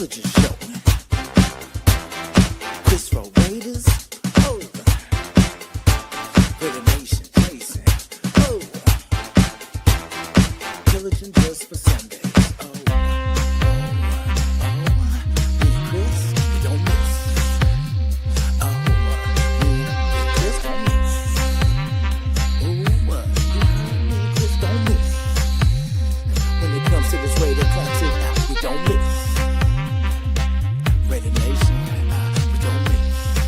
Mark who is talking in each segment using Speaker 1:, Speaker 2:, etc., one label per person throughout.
Speaker 1: Pillaging show. This for Raiders. Oh, Raider Nation Jasin. Oh, Pillaging just for Sundays. Oh, me and Chris, we don't miss. Oh, me and Chris don't miss. Oh, me and Chris don't miss. When it comes to this Raider classic, we don't miss. Raider Nation, we don't miss.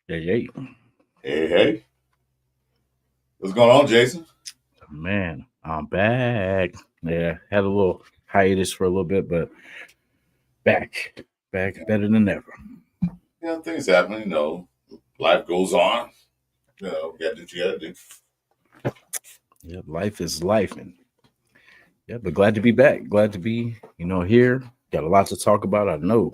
Speaker 2: Hey.
Speaker 3: Hey. What's going on, Jason?
Speaker 2: Man, I'm back. Yeah, had a little hiatus for a little bit, but back better than ever.
Speaker 3: Yeah, things happen, life goes on. You gotta do what you gotta do.
Speaker 2: Yeah, life is life, and yeah, but glad to be back. Glad to be, here. Got a lot to talk about. I know.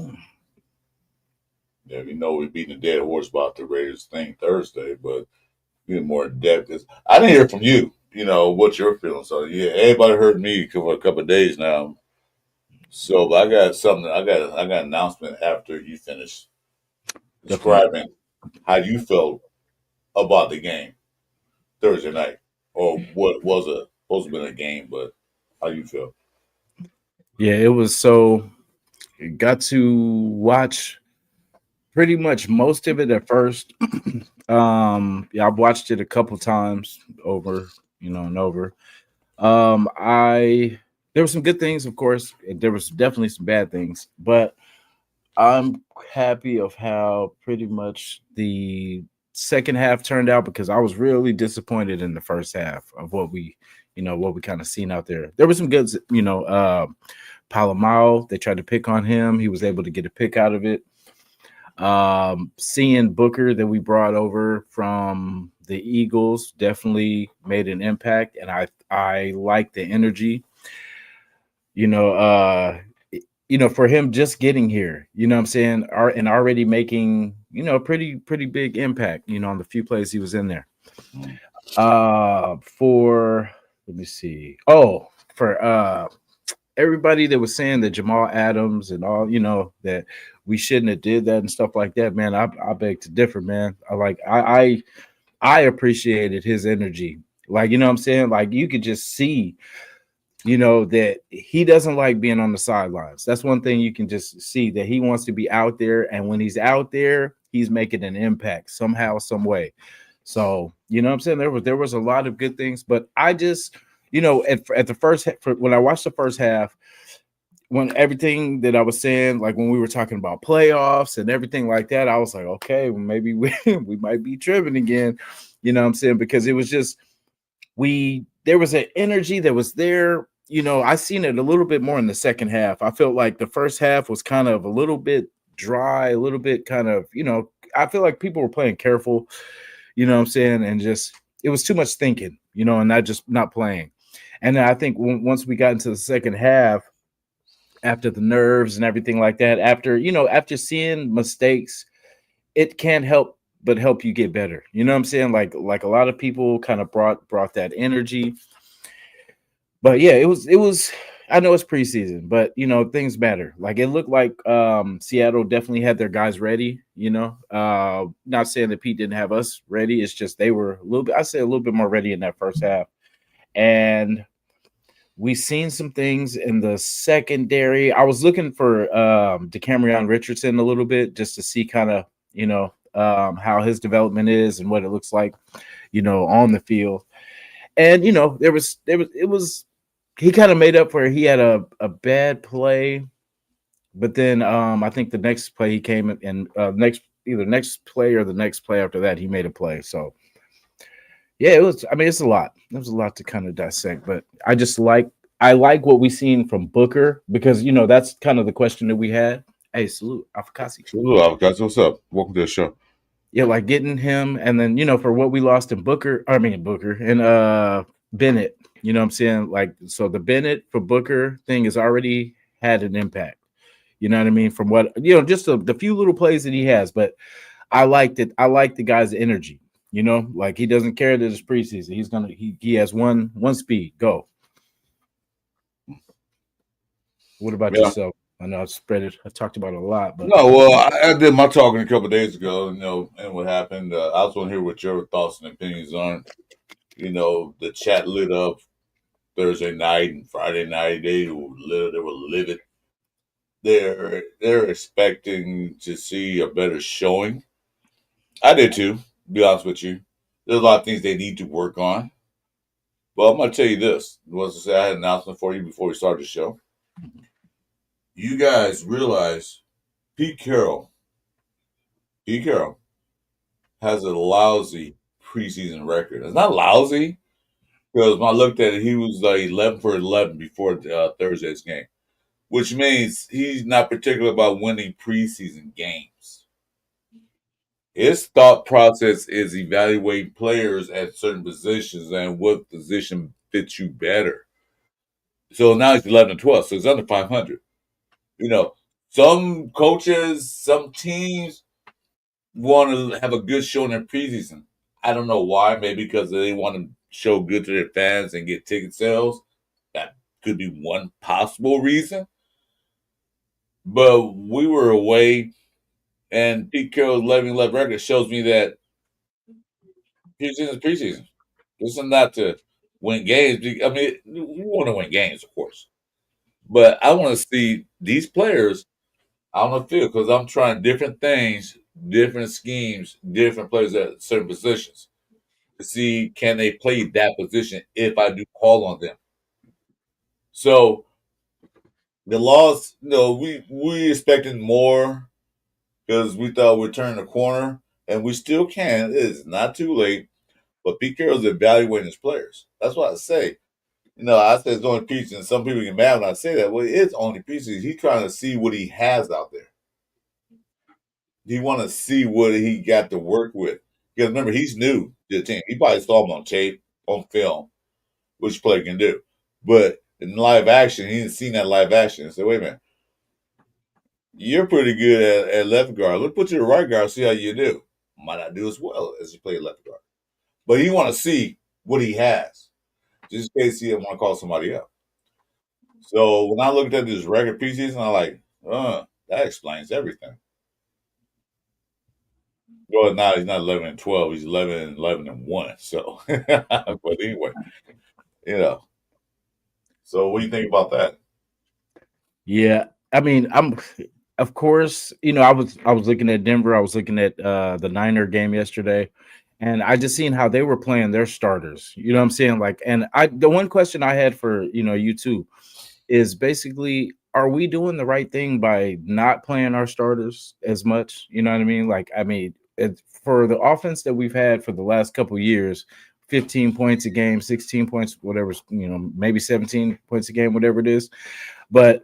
Speaker 3: Yeah, we know we're beating a dead horse about the Raiders thing Thursday, but being more in depth because I didn't hear from you, what you're feeling. So yeah, everybody heard me for a couple of days now. So but I got something I got an announcement after you finish describing how you felt about the game Thursday night. Or what was supposed to be a game, but how you feel?
Speaker 2: Yeah, it was so got to watch pretty much most of it at first. Yeah, I've watched it a couple times over, and over. There were some good things, of course. There was definitely some bad things, but I'm happy of how pretty much the second half turned out because I was really disappointed in the first half of what we kind of seen out there. There was some good, Palomao, they tried to pick on him. He was able to get a pick out of it. Seeing Booker that we brought over from the Eagles definitely made an impact, and I like the energy. For him just getting here, what I'm saying, and already making, pretty big impact, on the few plays he was in there. Let me see. Oh, for everybody that was saying that Jamal Adams and all, that we shouldn't have did that and stuff like that, man, I beg to differ, man. I appreciated his energy. Like, what I'm saying? Like, you could just see, that he doesn't like being on the sidelines. That's one thing you can just see, that he wants to be out there. And when he's out there, he's making an impact somehow, some way. So, what I'm saying? There was a lot of good things, but I just, at the first, when I watched the first half, when everything that I was saying, like when we were talking about playoffs and everything like that, I was like, okay, well, maybe we might be tripping again. What I'm saying? Because it was just, there was an energy that was there. I seen it a little bit more in the second half. I felt like the first half was kind of a little bit dry, a little bit kind of, I feel like people were playing careful, what I'm saying? And just, it was too much thinking, and not playing. And then I think once we got into the second half, after the nerves and everything like that, after seeing mistakes, it can't help but help you get better. You know what I'm saying? Like a lot of people kind of brought that energy. But yeah, it was I know it's preseason, but things matter. Like it looked like Seattle definitely had their guys ready, not saying that Pete didn't have us ready. It's just they were a little bit more ready in that first half. And we seen some things in the secondary. I was looking for DeCamerion Richardson a little bit just to see kind of, how his development is and what it looks like, on the field. And, he kind of made up where he had a bad play. But then I think the next play he came and next play or the next play after that, he made a play. So, yeah, it's a lot. There's a lot to kind of dissect, but I like what we seen from Booker because, that's kind of the question that we had. Hey, salute, Afakasi.
Speaker 3: Salute, Afakasi. What's up? Welcome to the show.
Speaker 2: Yeah, like getting him, and then, for what we lost in Booker and Bennett, what I'm saying? Like, so the Bennett for Booker thing has already had an impact. You know what I mean? From what, just the few little plays that he has, but I liked it. I like the guy's energy. You know, like he doesn't care that it's preseason. He has one speed. Go. What about
Speaker 3: Yeah.
Speaker 2: yourself? I know I've spread it. I talked about it a lot, but
Speaker 3: No, well, I did my talking a couple of days ago, and what happened. I also want to hear what your thoughts and opinions on. The chat lit up Thursday night and Friday night. They were livid. They're expecting to see a better showing. I did too. To be honest with you, there's a lot of things they need to work on. But I'm gonna tell you this: was to say I had an announcement for you before we started the show. You guys realize Pete Carroll, Pete Carroll has a lousy preseason record. It's not lousy because when I looked at it, he was like 11 for 11 before Thursday's game, which means he's not particular about winning preseason games. His thought process is evaluating players at certain positions and what position fits you better. So now he's 11 and 12, so he's under 500. You know, some coaches, some teams want to have a good show in their preseason. I don't know why. Maybe because they want to show good to their fans and get ticket sales. That could be one possible reason. But we were away, and Pete Carroll's 11-11 record shows me that preseason is preseason. This is not to win games. I mean, we want to win games, of course. But I want to see these players on the field because I'm trying different things, different schemes, different players at certain positions to see can they play that position if I do call on them. So the loss, we expected more because we thought we'd turn the corner, and we still can. It's not too late, but Pete Carroll's evaluating his players. That's what I say. I said it's only preseason, and some people get mad when I say that. Well, it's only preseason. He's trying to see what he has out there. He want to see what he got to work with. Because remember, he's new to the team. He probably saw him on tape, on film, which player can do. But in live action, he didn't see that live action. And said, wait a minute, you're pretty good at left guard. Let's put you to right guard, see how you do. Might not do as well as you play left guard. But he want to see what he has, just in case he want to call somebody up. So when I looked at this record preseason, I'm like, that explains everything. Well, no, he's not 11 and 12. He's 11 and 11 and 1. So, but anyway, you know. So, what do you think about that?
Speaker 2: yeah, I mean, of course, I was looking at Denver. I was looking at the Niner game yesterday, and I just seen how they were playing their starters. You know what I'm saying? Like, and the one question I had for you too is basically, are we doing the right thing by not playing our starters as much? You know what I mean? Like, I mean, for the offense that we've had for the last couple of years, 15 points a game, 16 points, whatever, maybe 17 points a game, whatever it is. But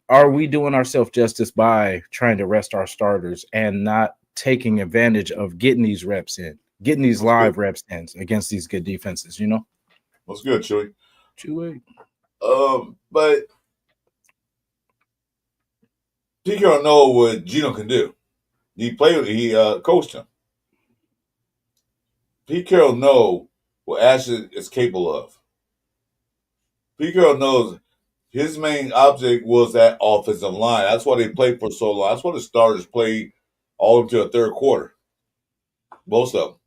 Speaker 2: are we doing ourselves justice by trying to rest our starters and not taking advantage of getting these reps in, getting these live reps in against these good defenses?
Speaker 3: What's good, Chewy?
Speaker 2: Chewy.
Speaker 3: But Pete Carroll know what Gino can do. He coached him. Pete Carroll know what Ashley is capable of. Pete Carroll knows his main object was that offensive line. That's why they played for so long. That's why the starters played all into the third quarter. Most of them.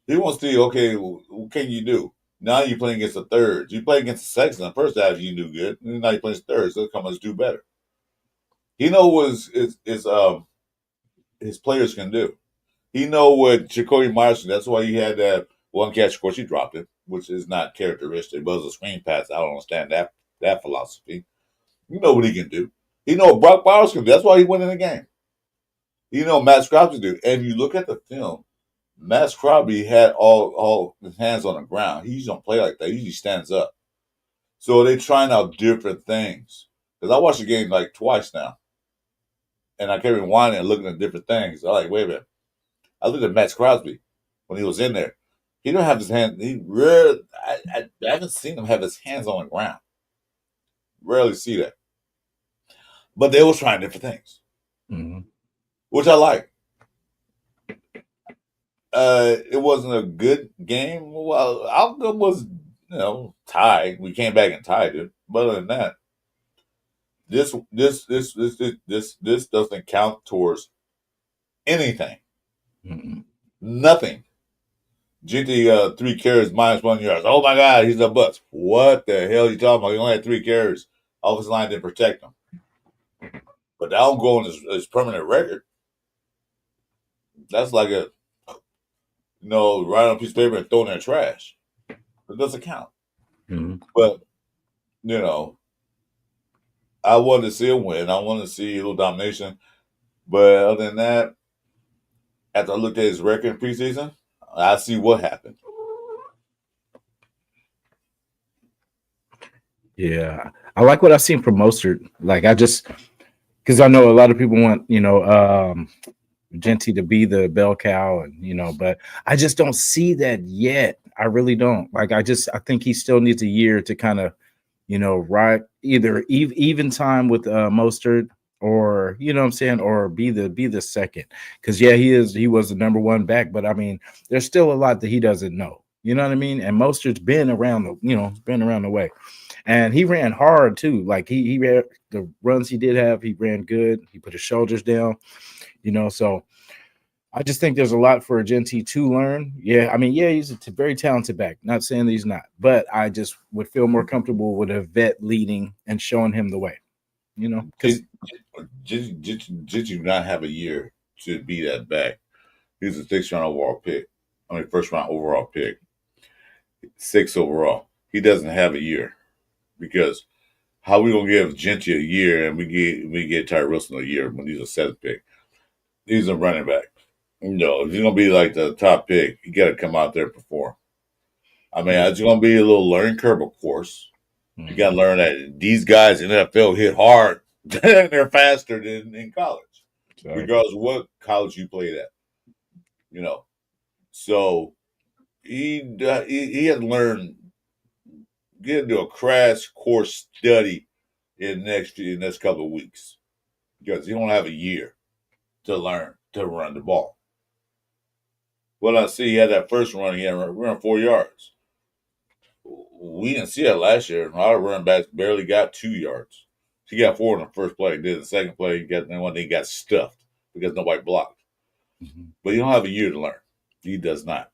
Speaker 3: He wants to see, okay, what can you do? Now you're playing against the thirds. You play against the seconds. In the first half, you do good. And now you're playing thirds. So come on, do better. He knows what his players can do. He know what Jacoby Myers. That's why he had that one catch. Of course, he dropped it, which is not characteristic. But it was a screen pass. I don't understand that philosophy. You know what he can do. He know what Brock Bowers can do. That's why he went in the game. You know Matt Scraps can do. And if you look at the film, Matt Crosby had all his hands on the ground. He usually don't play like that. He usually stands up. So they're trying out different things. Because I watched the game like twice now. And I kept rewinding and looking at different things. I'm like, wait a minute. I looked at Matt Crosby when he was in there. He don't have his hand. I haven't seen him have his hands on the ground. Rarely see that. But they was trying different things.
Speaker 2: Mm-hmm.
Speaker 3: Which I like. It wasn't a good game. Well, outcome was tied. We came back and tied it. But other than that, this doesn't count towards anything.
Speaker 2: Mm-mm.
Speaker 3: Nothing. GT 3 carries -1 yards. Oh my God, he's a bust. What the hell are you talking about? He only had 3 carries. Offensive line didn't protect him. But that don't go on his permanent record. That's like write on a piece of paper and throw it in the trash. It doesn't count.
Speaker 2: Mhm.
Speaker 3: But, I wanted to see a win. I wanted to see a little domination. But other than that, after I looked at his record in preseason, I see what happened.
Speaker 2: Yeah, I like what I've seen from Mostert. Like I just because I know a lot of people want Genty to be the bell cow, and but I just don't see that yet. I really don't. Like I think he still needs a year to kind of ride either even time with Mostert, or what I'm saying, or be the second. Because yeah, he was the number one back, but I mean, there's still a lot that he doesn't know. You know what I mean? And Mostert's been around the way. And he ran hard too. Like he ran the runs he did have, he ran good. He put his shoulders down, So I just think there's a lot for Genty to learn. Yeah, I mean, yeah, he's a very talented back. Not saying that he's not, but I just would feel more comfortable with a vet leading and showing him the way. Because
Speaker 3: Did you not have a year to be that back? He was a 6th round overall pick. I mean, 1st round overall pick. 6 overall. He doesn't have a year because how we gonna give Genty a year and we get Tyree Wilson a year when he's a 7th pick? He's a running back. If he's gonna be like the top pick, you got to come out there and perform. I mean, it's gonna be a little learning curve, of course. You got to learn that these guys in the NFL hit hard. They're faster than in college, regardless of what college you played at. So he had to learn, get into a crash course study in the next couple of weeks because he don't have a year to learn to run the ball. Well, I see he had that first run. He had run 4 yards. We didn't see that last year. Our running backs barely got 2 yards. He got 4 in the first play. Did the second play, he got stuffed because nobody blocked.
Speaker 2: Mhm.
Speaker 3: But you don't have a year to learn. He does not.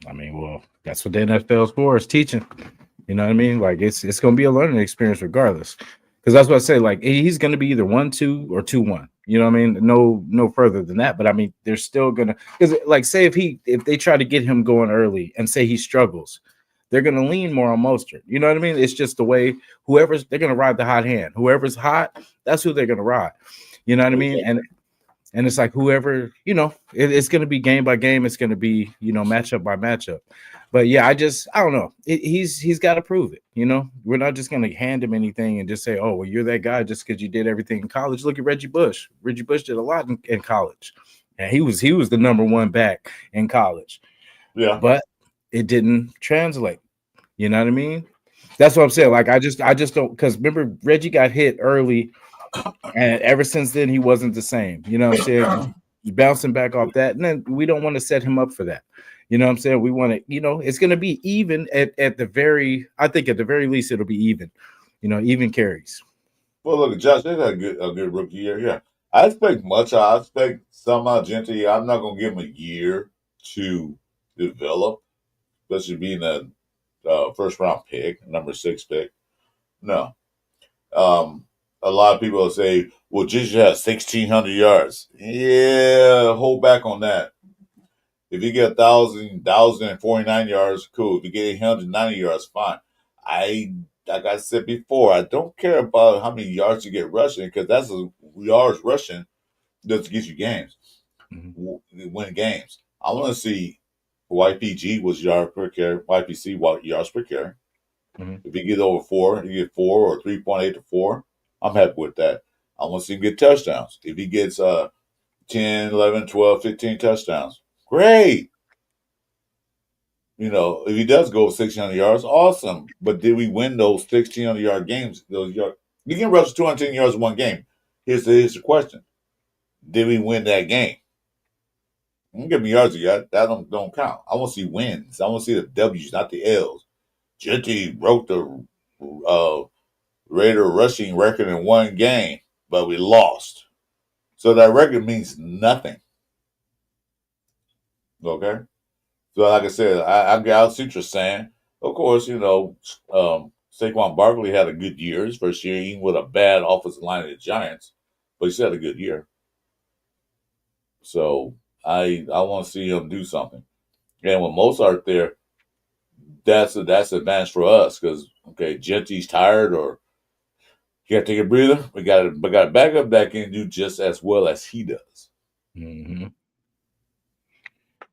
Speaker 2: I mean, well, that's what the NFL's for, is teaching. You know what I mean? Like it's going to be a learning experience regardless. Because that's what I say. Like he's going to be either 1-2 or 2-1. You know what I mean? No further than that. But I mean, they're still gonna, because like say if they try to get him going early and say he struggles, they're gonna lean more on Mostert. You know what I mean? It's just the way they're gonna ride the hot hand. Whoever's hot, that's who they're gonna ride. You know what I mean? And it's like whoever, it's going to be game by game. It's going to be, matchup by matchup. But yeah, I don't know. He's got to prove it. We're not just going to hand him anything and just say, oh, well, you're that guy just because you did everything in college. Look at Reggie Bush. Reggie Bush did a lot in college. And he was the number one back in college.
Speaker 3: Yeah.
Speaker 2: But it didn't translate. You know what I mean? That's what I'm saying. Like, I just don't, because remember, Reggie got hit early. And ever since then, he wasn't the same. You know what I'm saying? He's bouncing back off that. And then we don't want to set him up for that. You know what I'm saying? We want to, it's going to be even at the very, I think at the very least, it'll be even, even carries.
Speaker 3: Well, look, Josh, they had a good rookie year. Yeah. I expect much. I expect some Genty. I'm not going to give him a year to develop, especially being a 1st round pick, number 6 pick. No. A lot of people will say, well, Genty has 1,600 yards. Yeah, hold back on that. If you get 1,049 yards, cool. If you get 890 yards, fine. Like I said before, I don't care about how many yards you get rushing because that's yards rushing that gets you games, win games. I want to see YPG was yards per carry, YPC yards per carry. If you get over 4, you get 4 or 3.8 to 4. I'm happy with that. I want to see him get touchdowns. If he gets 10, 11, 12, 15 touchdowns, great. If he does go 1,600 yards, awesome. But did we win those 1,600-yard games? You can rush 210 yards in one game. Here's the question: did we win that game? Don't give me yards yet. That don't count. I want to see wins. I want to see the W's, not the L's. Genty broke the uh, Raider rushing record in one game, but we lost. So that record means nothing. Okay. So like I said, I see what you're saying. Of course, Saquon Barkley had a good year his first year, even with a bad offensive line of the Giants, but he still had a good year. So I want to see him do something. And with Mozart there, that's advantage for us because Genty's tired or he got to take a breather. We got a backup that can do just as well as he does.
Speaker 2: Mm-hmm.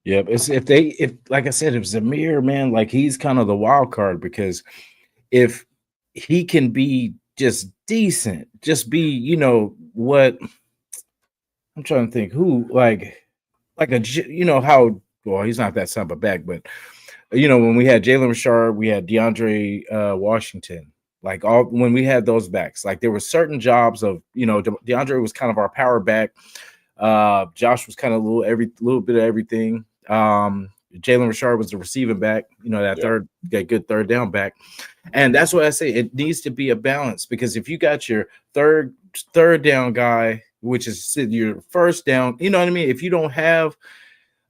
Speaker 2: Yep. It's if like I said, if Zamir, man, like he's kind of the wild card because if he can be just decent, just be, what I'm trying to think who like how well he's not that son of a back, but when we had Jalen Richard, we had DeAndre Washington. Like all when we had those backs, like there were certain jobs of DeAndre was kind of our power back. Josh was kind of a little bit of everything. Jalen Richard was the receiving back, that good third down back. And that's what I say. It needs to be a balance because if you got your third down guy, which is your first down, you know what I mean? If you don't have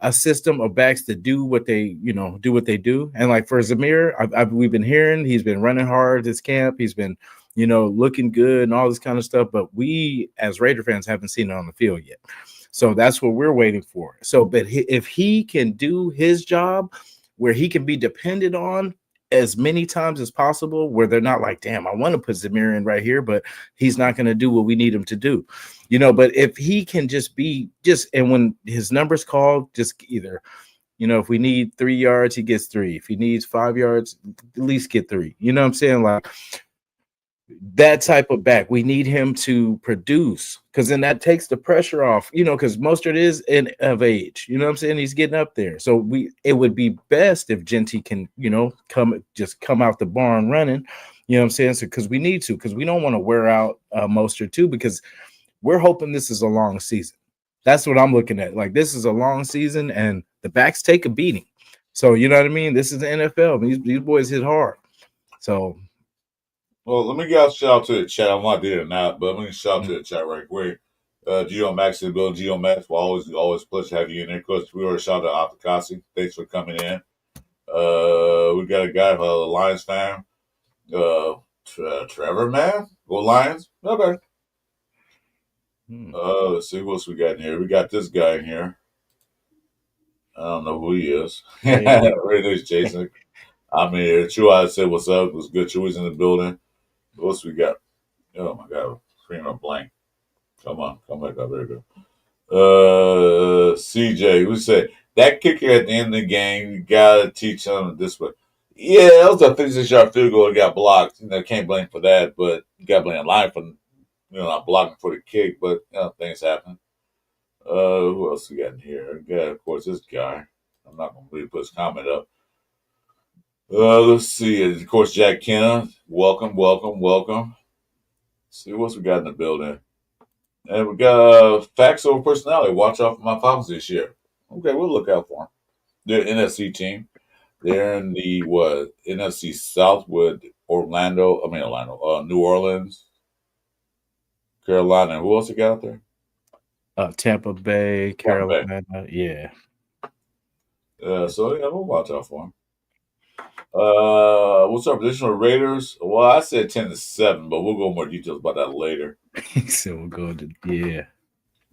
Speaker 2: a system of backs to do what they do. And like for Zamir, we've been hearing he's been running hard this camp. He's been, looking good and all this kind of stuff. But we as Raider fans haven't seen it on the field yet. So that's what we're waiting for. So, but if he can do his job where he can be depended on as many times as possible, where they're not like, damn, I want to put Zamir in right here, but he's not going to do what we need him to do. But if he can and when his number's called, just either, if we need 3 yards, he gets 3. If he needs 5 yards, at least get 3. You know what I'm saying? Like that type of back, we need him to produce because then that takes the pressure off, because Mostert is of age, you know what I'm saying? He's getting up there. So it would be best if Genty can, come out the barn running, you know what I'm saying? So because we need to, because we don't want to wear out Mostert too, because we're hoping this is a long season. That's what I'm looking at. Like this is a long season and the backs take a beating. So you know what I mean? This is the NFL. These boys hit hard. So
Speaker 3: well, let me give a shout out to the chat. I'm not there or not, but let me shout out to the chat right quick. Geo Max in the building. Geo Max, well, always a pleasure to have you in there. Of course, we already shout out to Apikasi. Thanks for coming in. We got a guy, a Lions fan. Trevor, man. Go Lions. Okay. Let's see what else we got in here. We got this guy in here. I don't know who he is. Raider Nation Jasin. I'm here. True, I said what's up. It was good. Chewy's in the building. What else we got? Oh my god, screen on blank. Come on, come back up. There you go. CJ, we said that kicker at the end of the game, you gotta teach him this way. Yeah, that was a 56-yard field goal. It got blocked. Can't blame for that, but you got to blame the line for not blocking for the kick. But things happen. Who else we got in here? Yeah, of course, this guy. I'm not gonna really put his comment up. Let's see. Of course, Jack Kenna. Welcome. Let's see what else we got in the building. And we got facts over personality. Watch out for my Falcons this year. Okay, we'll look out for them. They're an NFC team. They're in the NFC South with New Orleans, Carolina. Who else you got out there?
Speaker 2: Tampa Bay, Carolina. Yeah.
Speaker 3: So we'll watch out for them. What's our position with Raiders? Well, I said 10-7, but we'll go more details about that later.
Speaker 2: So we'll go to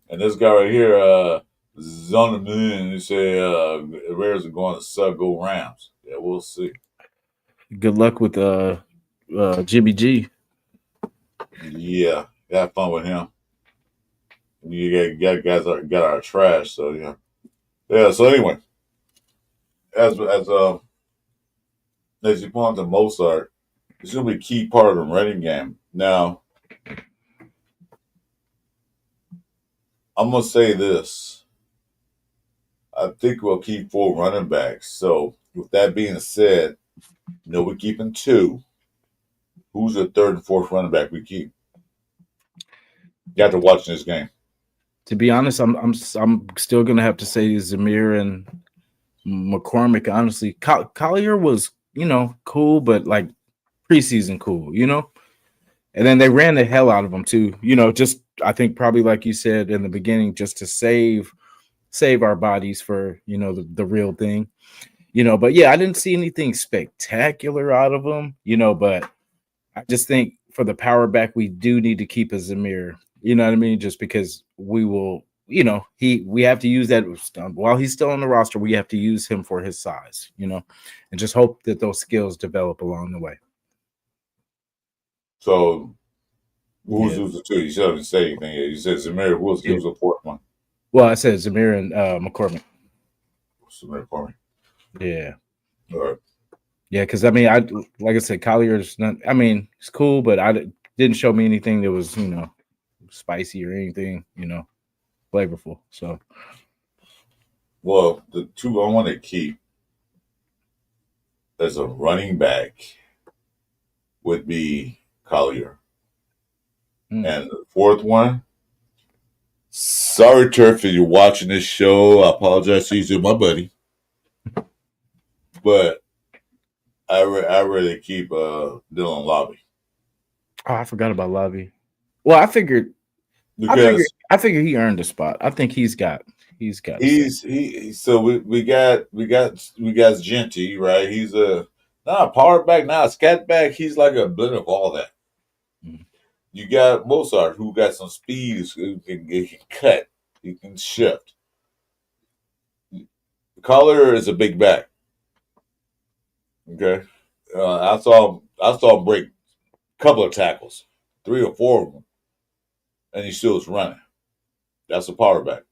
Speaker 3: And this guy right here, Zona Moon, who say Raiders are going to go Rams. Yeah, we'll see.
Speaker 2: Good luck with Jimmy G.
Speaker 3: Yeah, have fun with him. You got guys that got our trash, so yeah. Yeah, so anyway, as you point to Mozart, it's going to be a key part of the running game. Now, I'm going to say this. I think we'll keep 4 running backs. So, with that being said, we're keeping 2. Who's the 3rd and 4th running back we keep? You have to watch this game.
Speaker 2: To be honest, I'm still gonna have to say Zamir and McCormick. Honestly, Collier was cool, but like preseason cool, And then they ran the hell out of him too. Just I think probably like you said in the beginning, just to save our bodies for the real thing. But yeah, I didn't see anything spectacular out of him. But I just think for the power back, we do need to keep a Zamir. You know what I mean? Just because we will, we have to use that while he's still on the roster. We have to use him for his size, and just hope that those skills develop along the way.
Speaker 3: So, who's the two? You didn't say anything yet. You said Zamir. Who was the fourth one?
Speaker 2: Well, I said Zamir and McCormick.
Speaker 3: Zamir McCormick.
Speaker 2: Yeah.
Speaker 3: All right.
Speaker 2: Yeah, because I mean, like I said, Collier's not. I mean, it's cool, but didn't show me anything that was spicy or anything flavorful. So,
Speaker 3: well, the two I want to keep as a running back would be Collier, and the fourth one. Sorry, Turf, if you're watching this show. I apologize to you, my buddy, but I really keep Dylan Lobby.
Speaker 2: Oh, I forgot about Lobby. Well, I figured he earned a spot. I think he's got.
Speaker 3: So we got Genty, right? He's not a power back, not a scat back. He's like a blend of all that. Mm-hmm. You got Mozart, who got some speed. He can cut. He can shift. Collier is a big back. Okay, I saw him break a couple of tackles, 3 or 4 of them, and he still was running. That's a power back.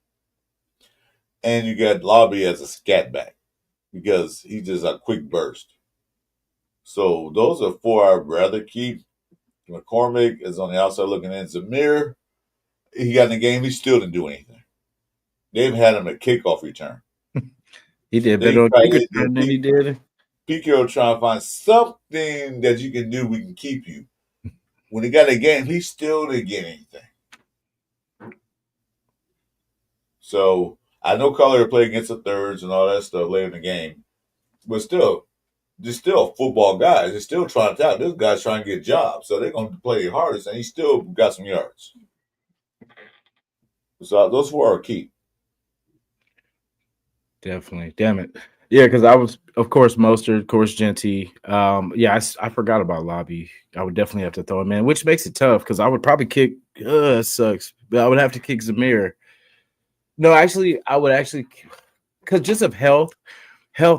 Speaker 3: And you got Lobby as a scat back because he's just a quick burst. So those are 4 I'd rather keep. McCormick is on the outside looking in. Zamir, he got in the game. He still didn't do anything. They've had him a kickoff return.
Speaker 2: He did better on kick return than he did.
Speaker 3: PKO trying to find something that you can do. We can keep you. When he got a game, he still didn't get anything. So I know Collier played against the thirds and all that stuff later in the game, but still, they're still football guys. They're still trying to out. This guy's trying to get jobs, so they're going to play hardest, and he still got some yards. So those 4 are key.
Speaker 2: Definitely. Damn it. Yeah, because I was, of course, Mostert, of course, Genty. Yeah, I forgot about Lobby. I would definitely have to throw him in, which makes it tough because I would probably kick. It sucks, but I would have to kick Zamir. No, actually, I would because just of health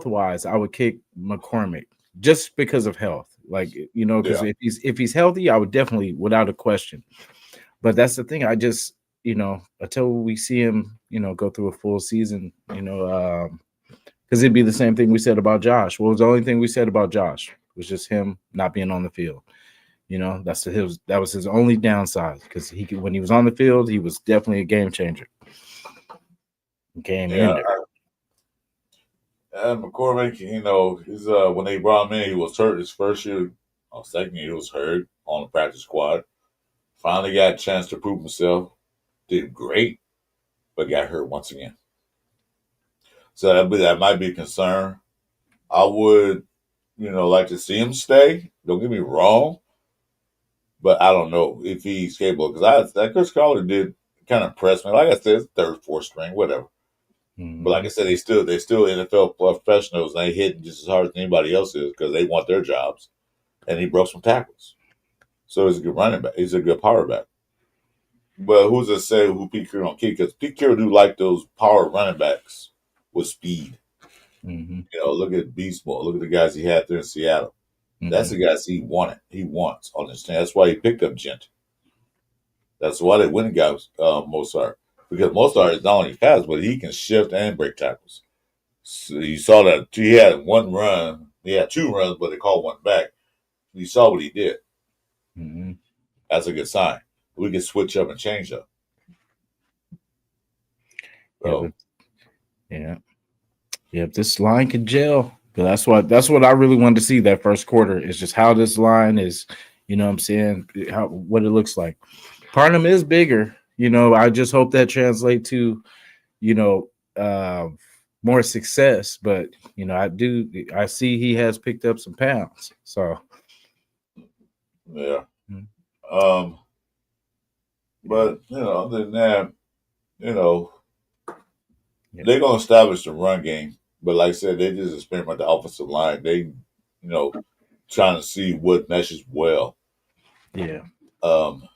Speaker 2: wise, I would kick McCormick just because of health. Like because if he's healthy, I would definitely, without a question. But that's the thing. I just until we see him, go through a full season, because it'd be the same thing we said about Josh. What was the only thing we said about Josh? It was just him not being on the field. That was his only downside because when he was on the field, he was definitely a game changer. Game ender.
Speaker 3: McCormick, he's when they brought him in, he was hurt his first year. Second year, he was hurt on the practice squad. Finally got a chance to prove himself. Did great, but got hurt once again. So that might be a concern. I would, like to see him stay. Don't get me wrong, but I don't know if he's capable because that Chris Collier did kind of impress me. Like I said, it's 3rd, 4th string, whatever. Mm-hmm. But like I said, they still NFL professionals, and they hit just as hard as anybody else is because they want their jobs. And he broke some tackles, so he's a good running back. He's a good power back. But who's to say who Pete Carroll don't keep? Because Pete Carroll do like those power running backs with speed. Mm-hmm. Look at Beast Mode. Look at the guys he had there in Seattle. Mm-hmm. That's the guys he wanted. He wants on his team. That's why he picked up Gent. That's why they went and got Mozart. Because Mozart is not only fast, but he can shift and break tackles. So you saw that he had 1 run. He had 2 runs, but they called 1 back. You saw what he did. Mm-hmm. That's a good sign. We can switch up and change up. So.
Speaker 2: Yeah. This line could gel. That's what I really wanted to see that first quarter is just how this line is. What I'm saying, what it looks like. Parnham is bigger. I just hope that translates to, you know, uh, more success. But I see he has picked up some pounds. So
Speaker 3: Yeah.
Speaker 2: mm,
Speaker 3: Um, but other than that, you know,
Speaker 2: yeah,
Speaker 3: they're gonna establish the run game. But like I said, they just experiment the offensive line. They, trying to see what meshes well.
Speaker 2: yeah,
Speaker 3: Um,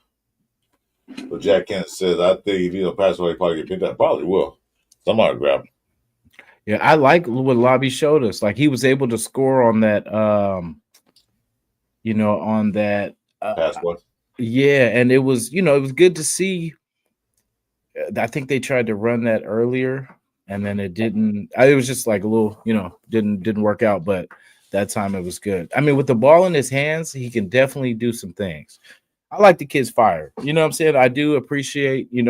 Speaker 3: but Jack Kent says, I think if he don't pass away, probably get picked up. Probably will. Somebody grab him.
Speaker 2: yeah. I like what Lobby showed us. Like he was able to score on that. On that.
Speaker 3: Pass one.
Speaker 2: Yeah, and it was good to see. I think they tried to run that earlier, and then it didn't. It was just like a little, didn't work out. But that time it was good. I mean, with the ball in his hands, he can definitely do some things. I like the kid's fire. You know what I'm saying? I do appreciate. We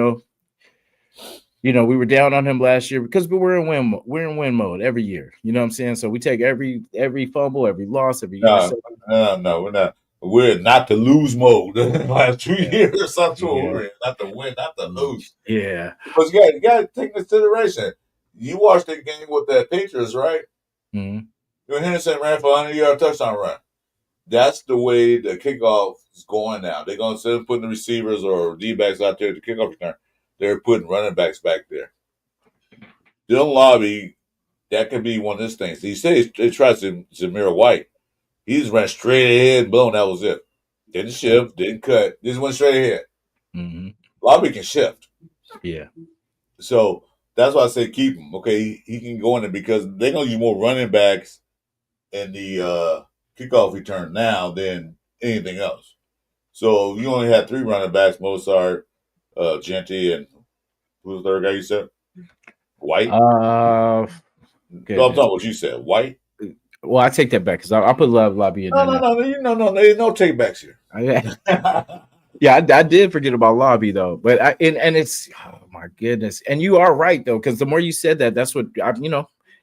Speaker 2: were down on him last year because we're in win mode every year. You know what I'm saying? So we take every fumble, every loss, every
Speaker 3: No,
Speaker 2: interception.
Speaker 3: no, we're not. We're not to lose mode. The last 2 years, that's what
Speaker 2: Yeah,
Speaker 3: we're in. Not to win, not to lose.
Speaker 2: yeah.
Speaker 3: Because you got to take into consideration. You watched the game with the Patriots, right?
Speaker 2: Mhm.
Speaker 3: Henderson ran for a 100-yard touchdown run. That's the way the kickoff is going now. They're going to instead of putting the receivers or D-backs out there to kickoff return, they're putting running backs back there. Dylan Lobby, that could be one of his things. He says they tried Zamir White. He just ran straight ahead, boom, that was it. Didn't shift, didn't cut, just went straight ahead.
Speaker 2: Mm-hmm.
Speaker 3: Lobby can shift.
Speaker 2: Yeah.
Speaker 3: So that's why I say keep him. Okay, he can go in there because they're going to use more running backs in the kickoff return now than anything else. So you only had 3 running backs: Mozart, Genty, and who's the third guy you said? White. No, I'm
Speaker 2: Goodness.
Speaker 3: talking what you said. White.
Speaker 2: Well, I take that back because I'll put Lobby in
Speaker 3: No,
Speaker 2: there
Speaker 3: no,
Speaker 2: now.
Speaker 3: no, there's no takebacks here.
Speaker 2: Yeah, I did forget about Lobby though, but and it's oh my goodness, and you are right though because the more you said that, that's what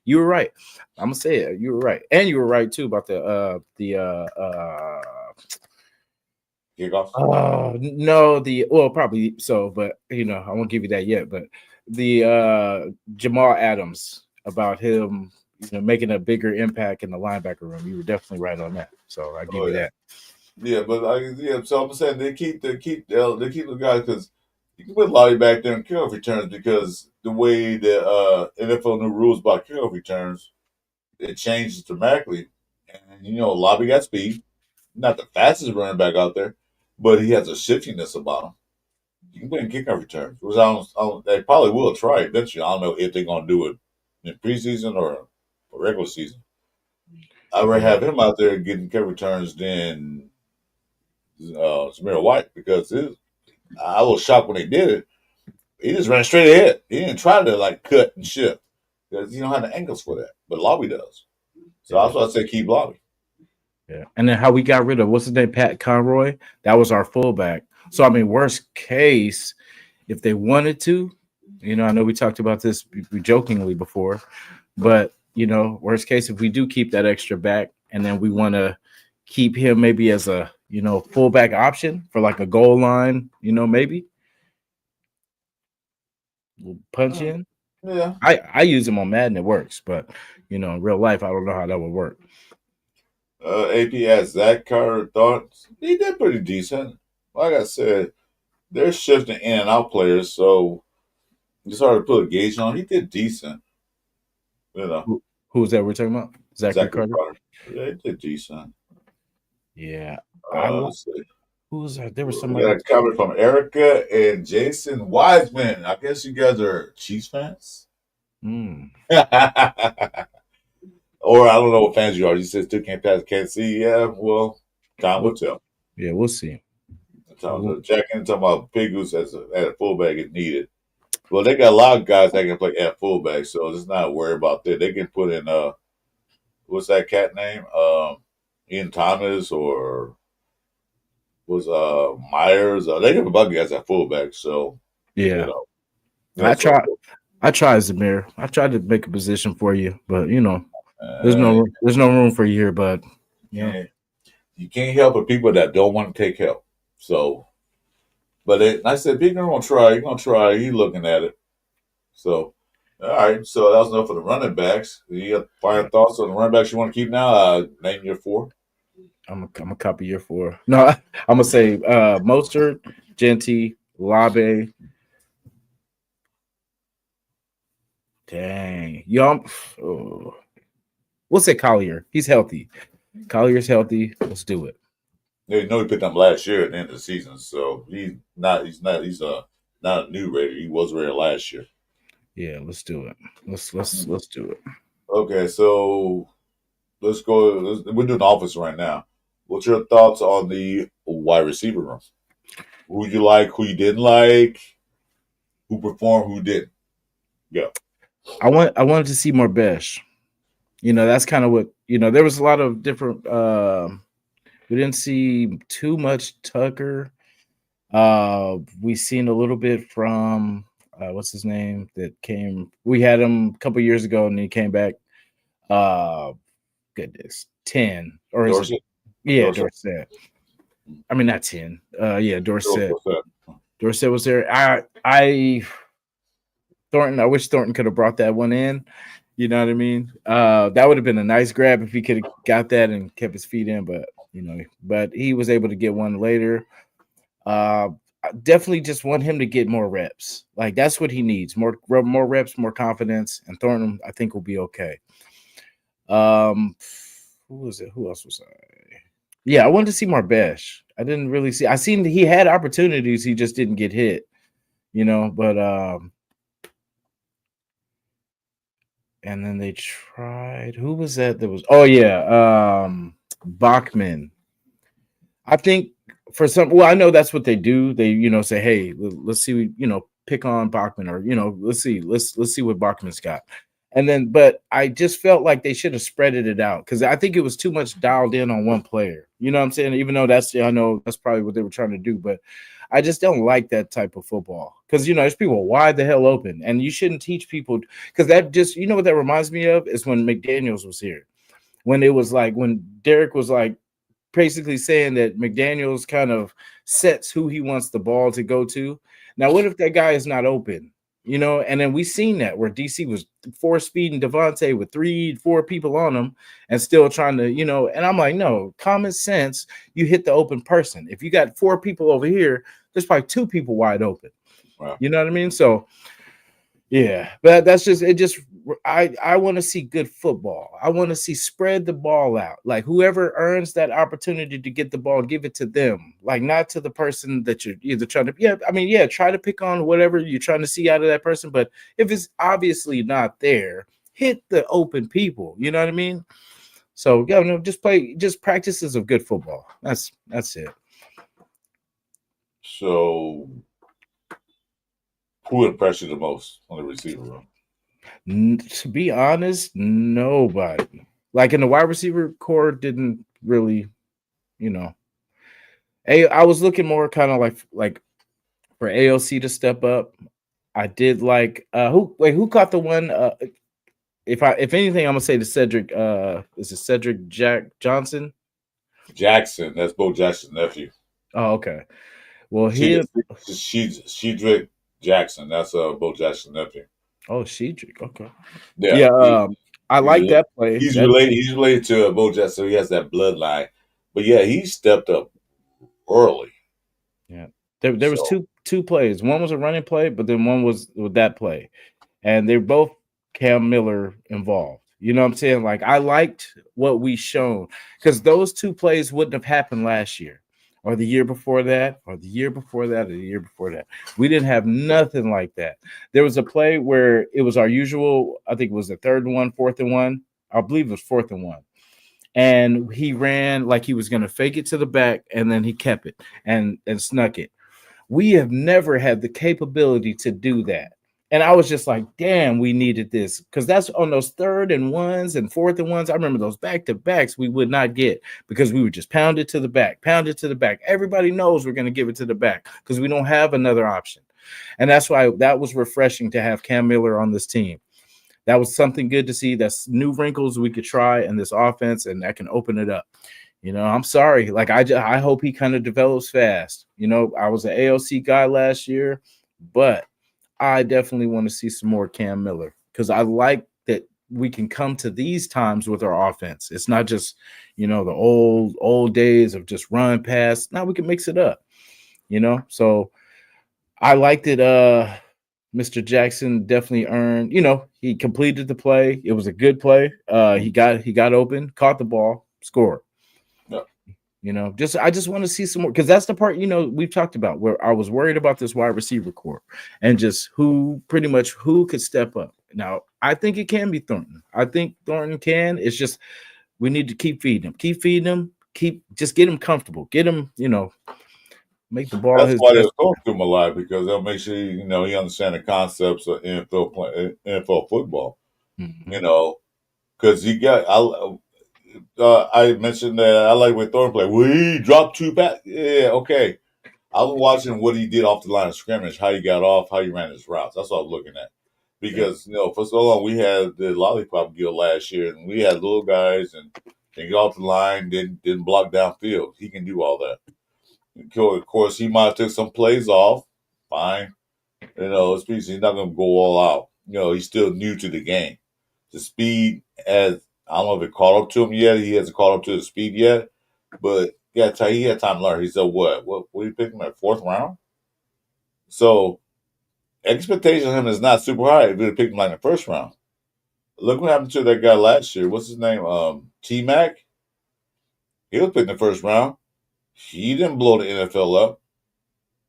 Speaker 2: you were right. I'm gonna say it. You were right, and you were right too about
Speaker 3: Kickoffs.
Speaker 2: no, probably so, but I won't give you that yet. But the Jamal Adams about him, making a bigger impact in the linebacker room. You were definitely right on that. So I give you that.
Speaker 3: Yeah, but so I'm saying they keep the guys because you can put Lobby back there in kickoff returns because the way the NFL new rules about kickoff returns, it changes dramatically. And Lobby got speed, not the fastest running back out there, but he has a shiftiness about him. You can put in kickoff returns, which they probably will try eventually. I don't know if they're gonna do it in preseason or regular season. I'd rather have him out there getting kick returns than Samir White because I was shocked when they did it. He just ran straight ahead. He didn't try to cut and shift because he don't have the angles for that. But Lobby does. So that's why I say keep Lobby.
Speaker 2: Yeah, and then how we got rid of what's his name, Pat Conroy. That was our fullback. So I mean, worst case, if they wanted to, I know we talked about this jokingly before, but worst case, if we do keep that extra back, and then we want to keep him maybe as a fullback option for like a goal line, maybe we'll punch in.
Speaker 3: Yeah.
Speaker 2: I use him on Madden, it works, but in real life, I don't know how that would work.
Speaker 3: AP asked Zach Carter thoughts. He did pretty decent. Like I said, they're shifting in and out players, so it's hard to put a gauge on. He did decent.
Speaker 2: Who's that we're talking about? Zachary Carter?
Speaker 3: Yeah, he did decent.
Speaker 2: Yeah.
Speaker 3: Let's see.
Speaker 2: Who was that? There was
Speaker 3: We
Speaker 2: somebody.
Speaker 3: got a comment from Erica and Jason Wiseman. I guess you guys are Chiefs fans. Or I don't know what fans you are. You said still can't pass, can't see. Yeah, well, time will tell.
Speaker 2: Yeah, we'll see.
Speaker 3: Jack in talking about Big Goose at a fullback is needed. Well, they got a lot of guys that can play at fullback, so it's not worry about that. They can put in what's that cat name? Ian Thomas or was Myers. They can put bug guys at fullback. So
Speaker 2: yeah, I tried Zamir. I tried to make a position for you, but there's no room for you here, bud.
Speaker 3: Yeah, you can't help but people that don't want to take help. So But I said, Big gonna try. He's gonna try. He's looking at it. So, all right. So that was enough for the running backs. You got final thoughts on the running backs you want to keep now? Name your four.
Speaker 2: I'm a copy year 4. No, I'm gonna say Mostert, Genty, Labe. Dang, oh. We'll say Collier. He's healthy. Collier's healthy. Let's do it.
Speaker 3: You know he picked up last year at the end of the season, so he's not a new Raider. He was Raider last year.
Speaker 2: Yeah, let's do it. Let's do it.
Speaker 3: Okay, so let's go. We're doing offense right now. What's your thoughts on the wide receiver room? Who you like? Who you didn't like? Who performed? Who didn't? Yeah.
Speaker 2: I wanted to see more Besh. That's kind of what there was a lot of different we didn't see too much Tucker. We seen a little bit from what's his name that came. We had him a couple years ago and he came back. Goodness, 10 or is
Speaker 3: Dorsett?
Speaker 2: it? Yeah, Dorsett. I mean not 10. Yeah, Dorsett. Dorsett was there. Thornton. I wish Thornton could have brought that one in. You know what I mean? That would have been a nice grab if he could have got that and kept his feet in, but he was able to get one later. I definitely just want him to get more reps. Like that's what he needs. More reps, more confidence, and Thornton, I think, will be okay. Who was it? Who else was I? Yeah, I wanted to see Marbesh. I didn't really see. I seen he had opportunities, he just didn't get hit. But and then they tried. Who was that? Oh yeah, Bachman. I think for some. Well, I know that's what they do. They say, hey, let's see. Pick on Bachman, or let's see what Bachman's got. And then, but I just felt like they should have spreaded it out because I think it was too much dialed in on one player. You know what I'm saying? Even though I know that's probably what they were trying to do, but I just don't like that type of football because there's people wide the hell open, and you shouldn't teach people because that just what that reminds me of is when McDaniels was here, when it was like when Derek was like basically saying that McDaniels kind of sets who he wants the ball to go to. Now, what if that guy is not open? And then we seen that where DC was 4-speeding Devontae with 3-4 people on him and still trying to, and I'm like, no, common sense. You hit the open person. If you got 4 people over here, there's probably 2 people wide open. Wow. You know what I mean? So, yeah, but that's just it. I want to see good football. I want to see spread the ball out. Like whoever earns that opportunity to get the ball, give it to them. Like not to the person that you're either trying to. Try to pick on whatever you're trying to see out of that person. But if it's obviously not there, hit the open people. You know what I mean? So just practices of good football. That's it.
Speaker 3: So, who impressed you the most on the receiver room?
Speaker 2: To be honest, nobody. Like in the wide receiver core, didn't really, I was looking more kind of like for AOC to step up. I did like who caught the one? If anything, I'm gonna say to Cedric. Is it Cedric Johnson?
Speaker 3: Jackson. That's Bo Jackson's nephew.
Speaker 2: Oh, okay. Well,
Speaker 3: Shedrick Jackson. That's Bo Jackson's nephew.
Speaker 2: Oh, Shedrick. Okay.
Speaker 3: Yeah.
Speaker 2: I like that play.
Speaker 3: He's related to Bo Jackson, so he has that bloodline. But yeah, he stepped up early.
Speaker 2: Yeah. There was two plays. One was a running play, but then one was with that play. And they're both Cam Miller involved. You know what I'm saying? Like I liked what we shown because those 2 plays wouldn't have happened last year. Or the year before that, or the year before that, or the year before that. We didn't have nothing like that. There was a play where it was our usual, I think it was the 3rd and 1, 4th and 1. I believe it was 4th and 1. And he ran like he was going to fake it to the back, and then he kept it and snuck it. We have never had the capability to do that. And I was just like, damn, we needed this. Because that's on those 3rd and 1s and 4th and 1s. I remember those back-to-backs we would not get because we would just pound it to the back. Everybody knows we're going to give it to the back because we don't have another option. And that's why that was refreshing to have Cam Miller on this team. That was something good to see. That's new wrinkles we could try in this offense, and that can open it up. I'm sorry. Like I hope he kind of develops fast. I was an ALC guy last year, but I definitely want to see some more Cam Miller because I like that we can come to these times with our offense. It's not just, the old days of just run pass. Now we can mix it up, So I liked it. Mr. Jackson definitely earned, he completed the play. It was a good play. He got open, caught the ball, scored.
Speaker 3: Yeah.
Speaker 2: I just want to see some more because that's the part we've talked about where I was worried about this wide receiver core and just who could step up. Now I think it can be Thornton. I think Thornton can. It's just we need to keep feeding him, just get him comfortable, get him, make the ball
Speaker 3: That's
Speaker 2: his
Speaker 3: why they
Speaker 2: best.
Speaker 3: was talking to him a lot because they'll make sure he understand the concepts of NFL football.
Speaker 2: Mhm.
Speaker 3: Because I mentioned that I like when Thornton played. Well, he dropped 2 passes. Yeah, okay. I was watching what he did off the line of scrimmage, how he got off, how he ran his routes. That's what I was looking at. Because, for so long we had the lollipop guild last year, and we had little guys and they got off the line, didn't block downfield. He can do all that. Of course, he might have took some plays off. Fine. He's not going to go all out. He's still new to the game. The speed, as I don't know if it caught up to him yet. He hasn't caught up to the speed yet. But yeah, he had time to learn. He said, what did you pick him at 4th round? So expectation of him is not super high if you picked him like in the 1st round. Look what happened to that guy last year. What's his name? T Mac. He was picked in the 1st round. He didn't blow the NFL up.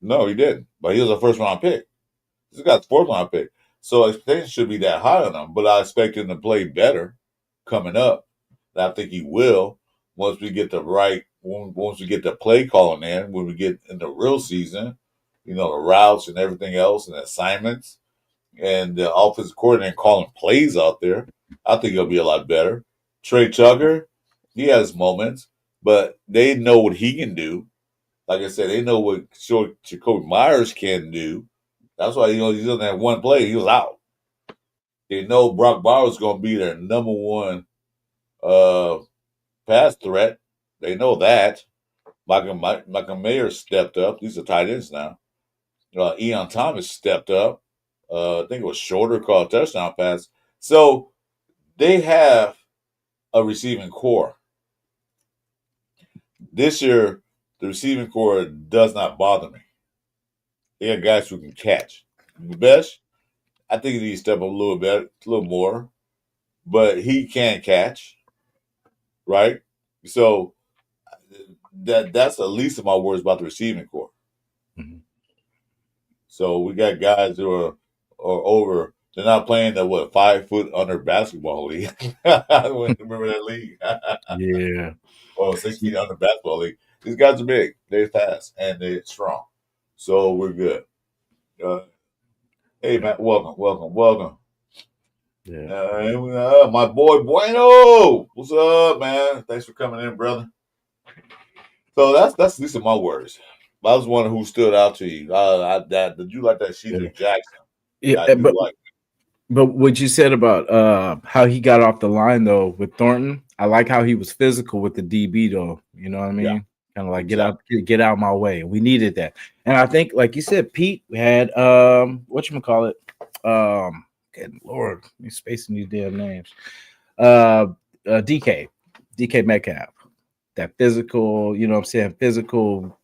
Speaker 3: No, he didn't. But he was a 1st round pick. This guy's 4th round pick. So expectations should be that high on him. But I expect him to play better coming up. And I think he will once we get once we get the play calling in, when we get in the real season, the routes and everything else and assignments and the offensive coordinator calling plays out there. I think he'll be a lot better. Trey Tucker, he has moments, but they know what he can do. Like I said, they know what Jacoby Myers can do. That's why he's on that one play. He was out. They know Brock Bowers is going to be their number one pass threat. They know that. Michael Mayer stepped up. These are tight ends now. Ian Thomas stepped up. I think it was Shorter called a touchdown pass. So they have a receiving core. This year, the receiving core does not bother me. They got guys who can catch. Best, I think he needs to step up a little bit, a little more, but he can catch, right? So that's the least of my worries about the receiving core.
Speaker 2: Mhm.
Speaker 3: So we got guys who are over. They're not playing the 5 foot under basketball league. Remember that league?
Speaker 2: Yeah.
Speaker 3: Or 6 feet under basketball league. These guys are big. They're fast and they're strong. So we're good. Hey man, welcome.
Speaker 2: Yeah.
Speaker 3: My boy Bueno, what's up, man? Thanks for coming in, brother. So that's at least of my words. I was one who stood out to you. Did you like that Sheila
Speaker 2: Yeah.
Speaker 3: Jackson?
Speaker 2: Yeah,
Speaker 3: I do like.
Speaker 2: but what you said about how he got off the line though with Thornton, I like how he was physical with the DB though. You know what I mean?
Speaker 3: Yeah,
Speaker 2: Kind of like
Speaker 3: exactly.
Speaker 2: get out my way. We needed that, and I think, like you said, Pete had whatchamacallit, good Lord, me spacing these damn names. Uh, DK Metcalf, that physical. You know what I'm saying? Physical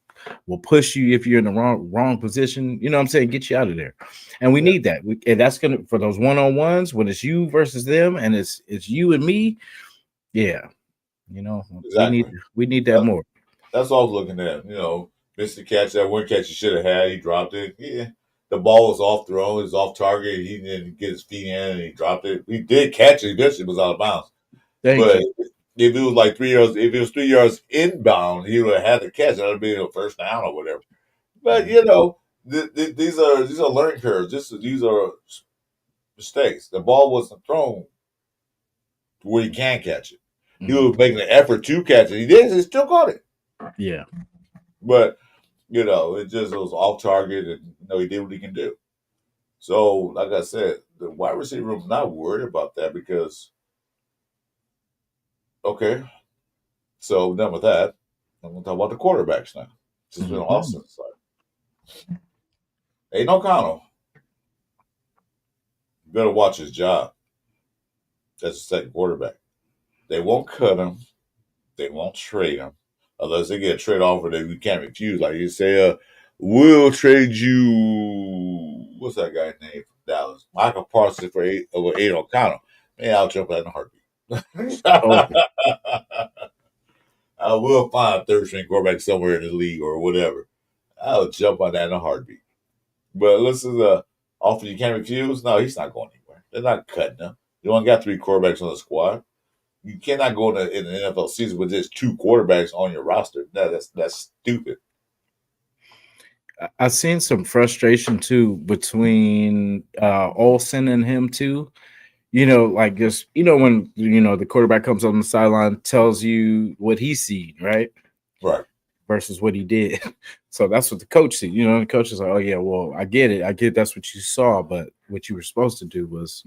Speaker 2: will push you if you're in the wrong position. You know what I'm saying? Get you out of there. And we
Speaker 3: Yeah,
Speaker 2: need that. And that's gonna for those one-on-ones when it's you versus them and it's you and me. Yeah.
Speaker 3: exactly.
Speaker 2: We need that
Speaker 3: That,
Speaker 2: more.
Speaker 3: that's all I was looking at. Missed the catch. That one catch he should have had. He dropped it. Yeah, the ball was off thrown. It was off target. He didn't get his feet in, and he dropped it. He did catch it. Eventually, it was out of bounds.
Speaker 2: Thank
Speaker 3: But
Speaker 2: you.
Speaker 3: if it was like 3 yards, if it was 3 yards inbound, he would have had the catch. That would have been a first down or whatever. But these are learning curves. These are mistakes. The ball wasn't thrown to where he can catch it. He
Speaker 2: Mhm.
Speaker 3: was making an effort to catch it. He did. He still caught it.
Speaker 2: Yeah.
Speaker 3: But it was off target, and he did what he can do. So, like I said, the wide receiver room not worried about that because okay, So done with that. I'm going to talk about the quarterbacks now. Since we're on
Speaker 2: Mhm.
Speaker 3: offense side. Aiden O'Connell better watch his job as a second quarterback. They won't cut him. They won't trade him unless they get a trade offer that we can't refuse. Like you say, we'll trade you. What's that guy's name from Dallas? Michael Parsons for over Aiden O'Connell. Man, I'll jump out in a heartbeat.
Speaker 2: Oh,
Speaker 3: I will find a third string quarterback somewhere in the league or whatever. I'll jump on that in a heartbeat. But listen, offer you can't refuse. No, he's not going anywhere. They're not cutting him. You only got 3 quarterbacks on the squad. You cannot go in the NFL season with just 2 quarterbacks on your roster. No, that's stupid.
Speaker 2: I've seen some frustration too between Olsen and him too. Like just when the quarterback comes on the sideline, tells you what he seen, right?
Speaker 3: Right.
Speaker 2: Versus what he did. So that's what the coach see. The coach is like, oh yeah, well, I get it. I get that's what you saw, but what you were supposed to do was,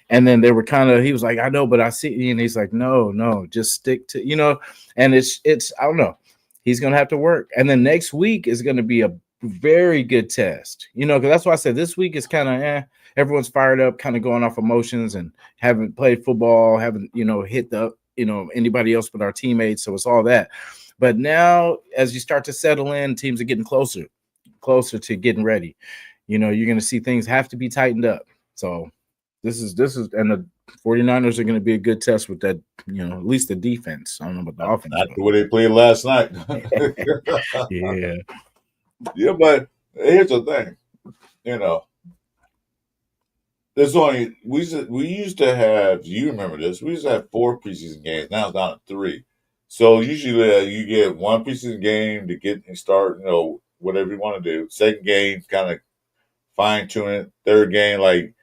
Speaker 2: and then they were he was like, I know, but I see, and he's like, no, just stick to, and it's I don't know. He's gonna have to work. And then next week is gonna be a very good test, because that's why I said this week is kind of everyone's fired up, kind of going off emotions and haven't played football, haven't, hit the, anybody else but our teammates. So it's all that. But now, as you start to settle in, teams are getting closer to getting ready. You're going to see things have to be tightened up. So this is, and the 49ers are going to be a good test with that, at least the defense. I don't know about the offense.
Speaker 3: Not the way they played last night.
Speaker 2: Yeah.
Speaker 3: Yeah, but here's the thing. There's only we used to have. You remember this? We used to have 4 preseason games. Now it's down to 3. So usually you get 1 preseason game to get and start. Whatever you want to do. Second game, kind of fine tune it. Third game, like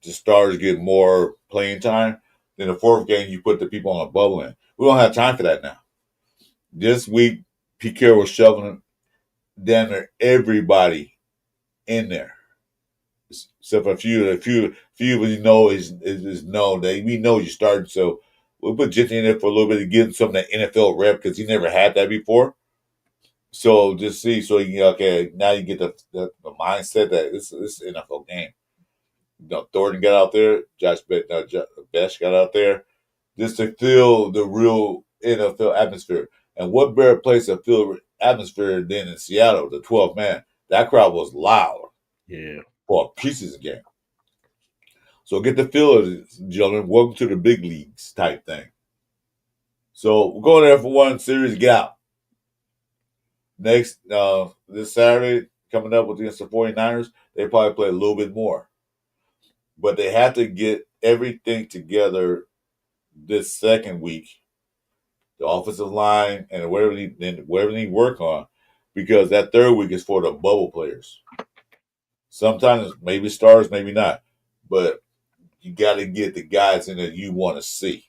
Speaker 3: the stars get more playing time. Then the 4th game, you put the people on a bubble in. We don't have time for that now. This week, Pete Carroll was shoveling damn near everybody in there. Except for a few of you know is known that we know you started. So we'll put Jitty in there for a little bit to give him some of that NFL rep because he never had that before. So just see, so okay, now you get the mindset that this is an NFL game. Thornton got out there, Besh got out there, just to feel the real NFL atmosphere. And what better place to feel atmosphere than in Seattle, the 12th man? That crowd was loud.
Speaker 2: Yeah.
Speaker 3: For a preseason game. So get the feel of it, gentlemen. Welcome to the big leagues type thing. So we're going there for 1 series, get out. Next, this Saturday, coming up against the 49ers, they probably play a little bit more. But they have to get everything together this second week. The offensive line and whatever they work on, because that 3rd week is for the bubble players. Sometimes maybe stars, maybe not. But you got to get the guys in that you want to see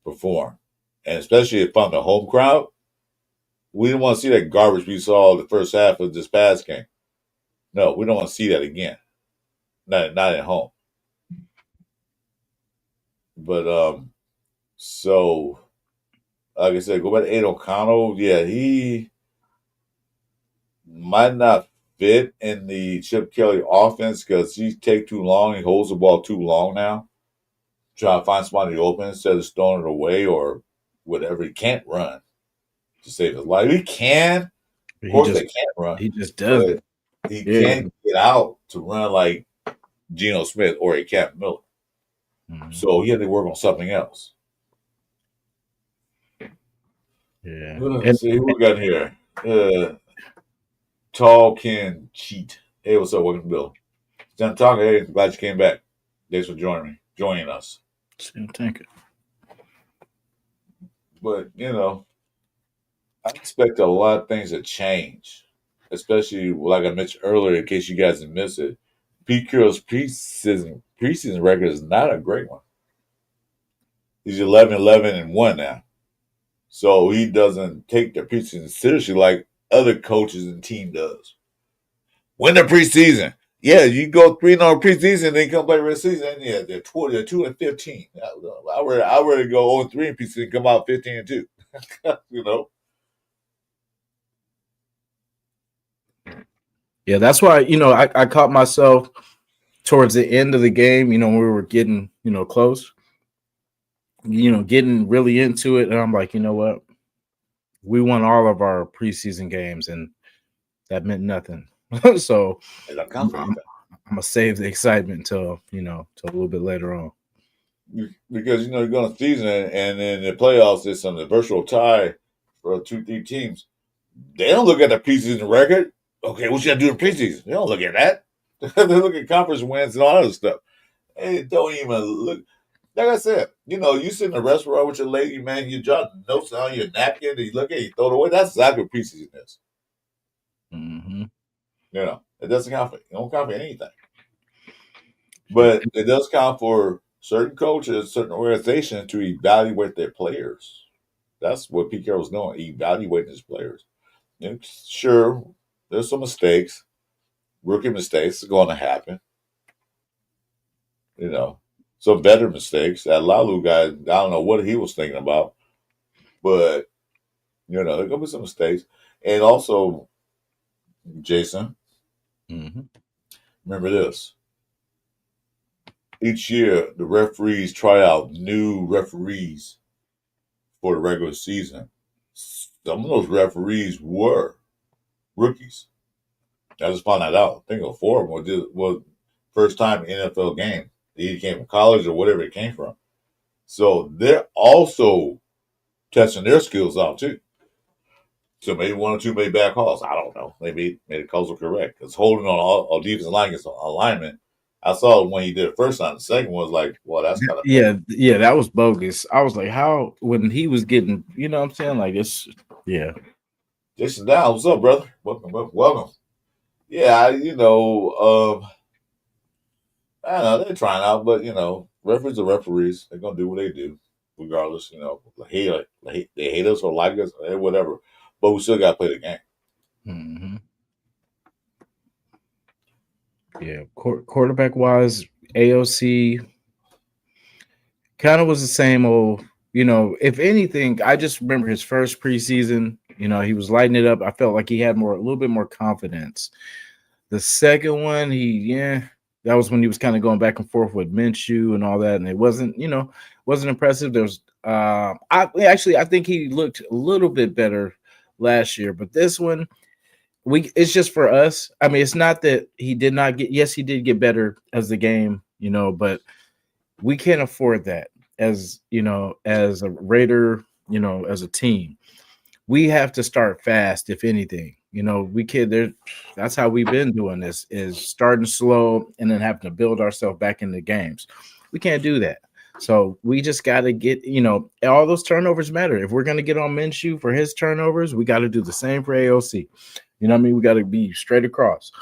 Speaker 3: perform. And especially from the home crowd, we didn't want to see that garbage we saw the first half of this past game. No, we don't want to see that again. Not at home. But, so, like I said, go back to Aiden O'Connell. Yeah, he might not fit in the Chip Kelly offense because he take too long. He holds the ball too long now. Try to find somebody open instead of throwing it away or whatever. He can't run to save his life. He can. Of course, they can't run.
Speaker 2: He just does it.
Speaker 3: He can't get out to run like Geno Smith or a Captain Miller. Mm-hmm. So he had to work on something else.
Speaker 2: Yeah.
Speaker 3: Let's see who we got here. Tall can cheat. Hey, what's up? Welcome to Bill. John Tonga, hey, glad you came back. Thanks for joining us.
Speaker 2: Thank you.
Speaker 3: But, I expect a lot of things to change, especially like I mentioned earlier, in case you guys didn't miss it. Pete Carroll's preseason record is not a great one. He's 11-11-1 now. So he doesn't take the preseason seriously like other coaches and team does. Win the preseason. Yeah, you go 3-0 preseason, then come play rest season. And yeah, they're 2-15. I rather go 0-3 in preseason and come out 15-2. You know,
Speaker 2: Yeah, that's why, I caught myself towards the end of the game, when we were getting, close, getting really into it. And I'm like, you know what? We won all of our preseason games, and that meant nothing. So
Speaker 3: they don't
Speaker 2: I'm,
Speaker 3: count for
Speaker 2: I'm,
Speaker 3: anything
Speaker 2: I'm gonna save the excitement till till a little bit later on.
Speaker 3: because you're going to season and in the playoffs, it's on the virtual tie for 2-3 teams. They don't look at the preseason record. Okay, what you got to do in preseason? They don't look at that. They look at conference wins and all that other stuff. Hey, don't even look. Like I said, you sit in a restaurant with your lady, man, you jot notes on your napkin, and you look at it, you throw it away. That's exactly what preseason is.
Speaker 2: Mm-hmm.
Speaker 3: It doesn't count for it don't count for anything. But it does count for certain coaches, certain organizations to evaluate their players. That's what Pete Carroll's doing, evaluating his players. And sure, there's some mistakes, rookie mistakes are going to happen. Some veteran mistakes. That Lalu guy, I don't know what he was thinking about, but there are going to be some mistakes. And also, Jason,
Speaker 2: Mm-hmm.
Speaker 3: remember this. Each year, the referees try out new referees for the regular season. Some of those referees were rookies. I just found that out. I think of 4 of them was first time NFL game. They either came from college or whatever it came from. So they're also testing their skills out too. So maybe 1 or 2 made bad calls. I don't know. Maybe the calls were correct. Because holding on all defensive line against alignment, I saw it when he did it first time. The second one was like, well, that's kind of
Speaker 2: Yeah, that was bogus. I was like, how when he was getting, what I'm saying, like it's yeah.
Speaker 3: Jason Down, what's up, brother? Welcome. Yeah, I don't know, they're trying out, but referees are referees. They're gonna do what they do, regardless. They hate us or like us, or whatever. But we still gotta play the game.
Speaker 2: Mm-hmm. Yeah, quarterback wise, AOC kind of was the same old. If anything, I just remember his first preseason. He was lighting it up. I felt like he had a little bit more confidence. The second one, that was when he was kind of going back and forth with Minshew and all that, and it wasn't impressive. There's, I think he looked a little bit better last year, but this one, it's just for us. I mean, it's not that he did not get. Yes, he did get better as the game, but we can't afford that as as a Raider, as a team. We have to start fast, if anything. We can't there. That's how we've been doing this, is starting slow and then having to build ourselves back into games. We can't do that. So we just got to get, all those turnovers matter. If we're going to get on Minshew for his turnovers, we got to do the same for AOC. You know what I mean? We got to be straight across,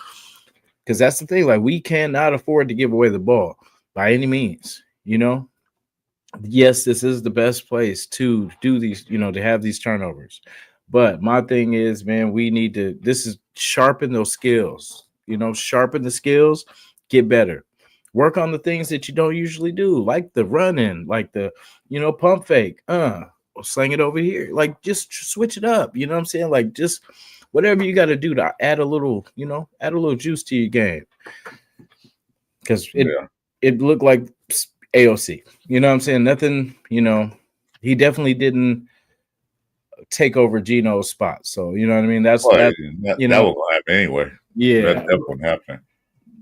Speaker 2: because that's the thing. Like, we cannot afford to give away the ball by any means. Yes, this is the best place to do these, to have these turnovers. But my thing is, man, we need to, this is sharpen those skills, sharpen the skills, get better. Work on the things that you don't usually do, like the run-in, like the, pump fake, sling it over here. Like, just switch it up. You know what I'm saying? Like, just whatever you got to do to add a little juice to your game. Because it looked like AOC. You know what I'm saying? Nothing, he definitely didn't take over Geno's spot. So, you know what I mean?
Speaker 3: That will happen anyway.
Speaker 2: Yeah.
Speaker 3: That won't happen.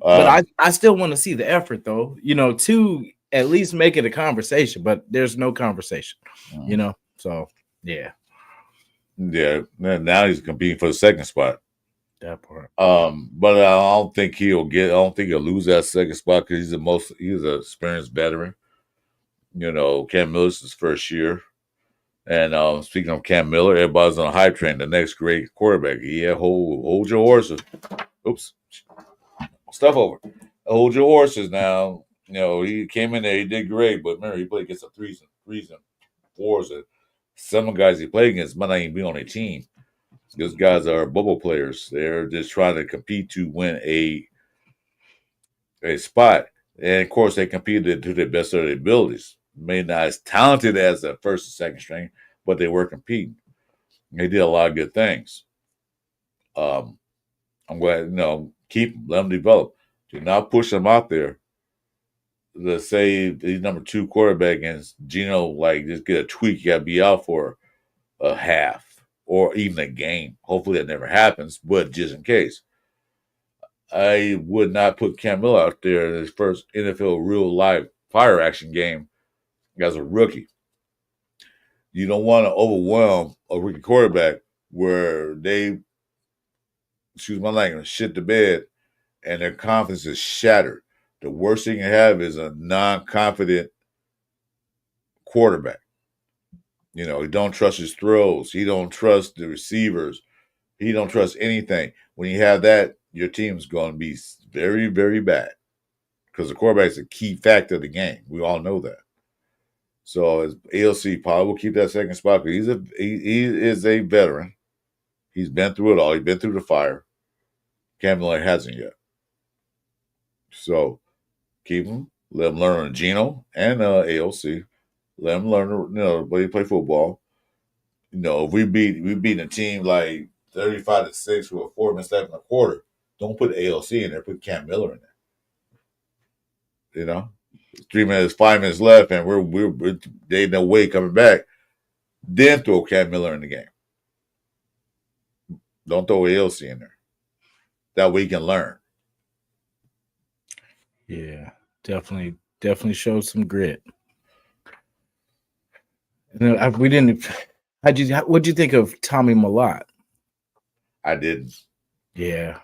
Speaker 2: But I still want to see the effort, though, to at least make it a conversation. But there's no conversation, So, yeah.
Speaker 3: Yeah. Now he's competing for the second spot.
Speaker 2: That part.
Speaker 3: But I don't think he'll lose that second spot because he's an experienced veteran. Cam Miller's his first year. And speaking of Cam Miller, everybody's on a hype train. The next great quarterback. Yeah, hold your horses. Oops. Stuff over. Hold your horses now. He came in there, he did great, but remember, he played against a threes and fours. And some of the guys he played against might not even be on a team. Those guys are bubble players. They're just trying to compete to win a a spot. And of course, they competed to the best of their abilities. Maybe not as talented as the first and second string, but they were competing. They did a lot of good things. I'm glad, keep them, let them develop. Do not push them out there. Let's say he's number 2 quarterback and Gino, like, just get a tweak. You got to be out for a half or even a game. Hopefully that never happens, but just in case. I would not put Cam Miller out there in his first NFL real live fire action game as a rookie. You don't want to overwhelm a rookie quarterback where they, excuse my language, shit the bed and their confidence is shattered. The worst thing you have is a non-confident quarterback. He don't trust his throws. He don't trust the receivers. He don't trust anything. When you have that, your team's going to be very, very bad because the quarterback is a key factor of the game. We all know that. So as ALC probably will keep that second spot because he is a veteran. He's been through it all. He's been through the fire. Cam Miller hasn't yet. So keep him. Let him learn Gino and ALC. Let him learn, the way you play football. If we beat a team like 35-6 with 4 minutes left in the quarter, don't put ALC in there. Put Cam Miller in there. 3 minutes, 5 minutes left, and we're they no way coming back. Then throw Cam Miller in the game. Don't throw ALC in there. That way he can learn.
Speaker 2: Yeah, definitely showed some grit. And we didn't. What'd you think of Tommy Malott?
Speaker 3: I didn't.
Speaker 2: Yeah,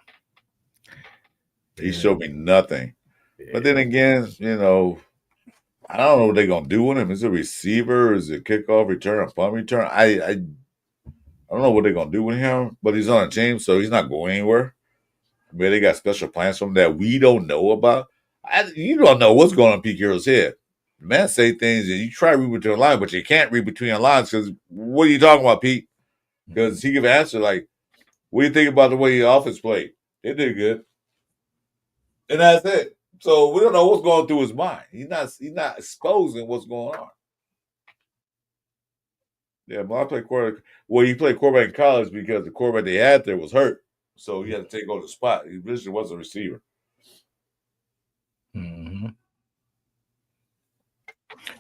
Speaker 3: he showed me nothing. Yeah. But then again, I don't know what they're gonna do with him. Is it a receiver? Is it kickoff return? A punt return? I don't know what they're gonna do with him. But he's on a team, so he's not going anywhere. Maybe they got special plans for him that we don't know about. You don't know what's going on in Pete Carroll's head. The man say things and you try to read between the lines, but you can't read between the lines because what are you talking about, Pete? Because he give an answer like, what do you think about the way the offense played? They did good. And that's it. So we don't know what's going through his mind. He's not exposing what's going on. Yeah, but I played quarterback. Well, he played quarterback in college because the quarterback they had there was hurt. So he had to take over the spot. He originally was a receiver.
Speaker 2: Mm-hmm.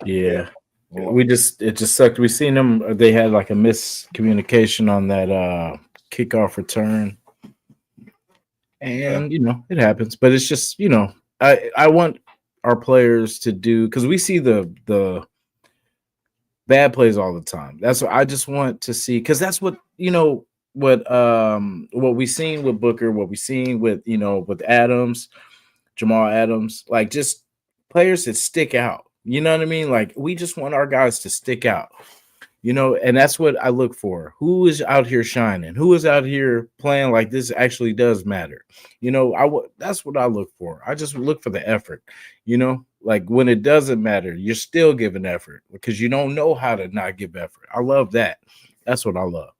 Speaker 2: Yeah. It just sucked. We seen them. They had like a miscommunication on that kickoff return. And it happens. But it's just, I want our players to do, because we see the bad plays all the time. That's what I just want to see, because that's what what we seen with Booker, what we seen with with Adams, Jamal Adams, like just players that stick out. You know what I mean? Like we just want our guys to stick out. And that's what I look for. Who is out here shining? Who is out here playing like this actually does matter? That's what I look for. I just look for the effort. Like when it doesn't matter, you're still giving effort because you don't know how to not give effort. I love that. That's what I love.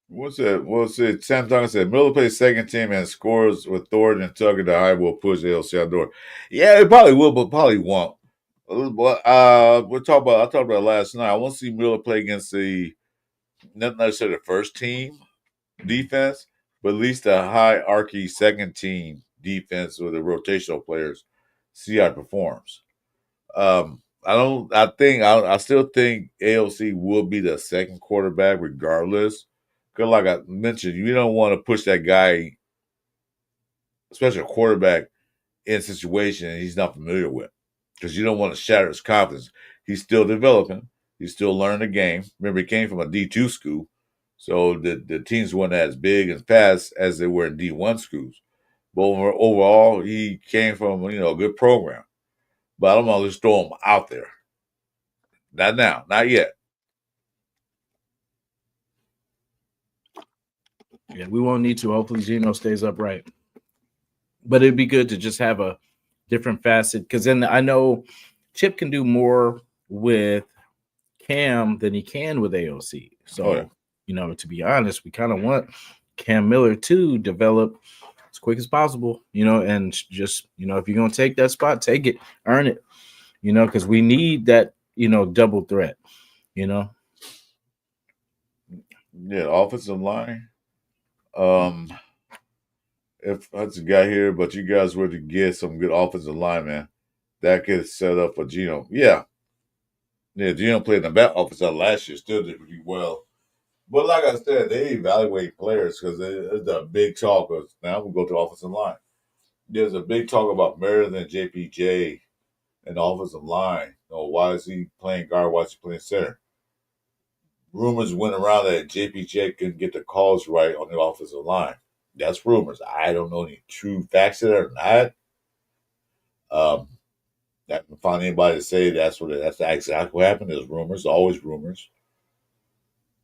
Speaker 3: What's that? Sam Duncan said Miller plays second team and scores with Thornton and Tucker. The high will push ALC out door. Yeah, it probably will, but probably won't. I talked about it last night. I want to see Miller play against not necessarily the first team defense, but at least the hierarchy second team defense with the rotational players. See how it performs. I still think ALC will be the second quarterback regardless. Because like I mentioned, you don't want to push that guy, especially a quarterback, in a situation he's not familiar with. Because you don't want to shatter his confidence. He's still developing. He's still learning the game. Remember, he came from a D2 school. So the teams weren't as big and fast as they were in D1 schools. But overall, he came from a good program. But I don't want to just throw him out there. Not now. Not yet.
Speaker 2: Yeah, we won't need to. Hopefully Gino stays upright. But it'd be good to just have a different facet, because then I know Chip can do more with Cam than he can with AOC. So, to be honest, we kind of want Cam Miller to develop his quick as possible, and just, if you're going to take that spot, take it, earn it, because we need that, double threat,
Speaker 3: Yeah, offensive line. If that's a guy here, but you guys were to get some good offensive line, man, that could set up for Geno. Yeah, Geno played in the back offensive last year, still did pretty well. But like I said, they evaluate players because there's a big talk. Now we go to offensive line. There's a big talk about Meredith and JPJ and the offensive line. Why is he playing guard? Why is he playing center? Rumors went around that JPJ couldn't get the calls right on the offensive line. That's rumors. I don't know any true facts to that or not. I can find anybody to say that's exactly what happened. There's rumors, always rumors.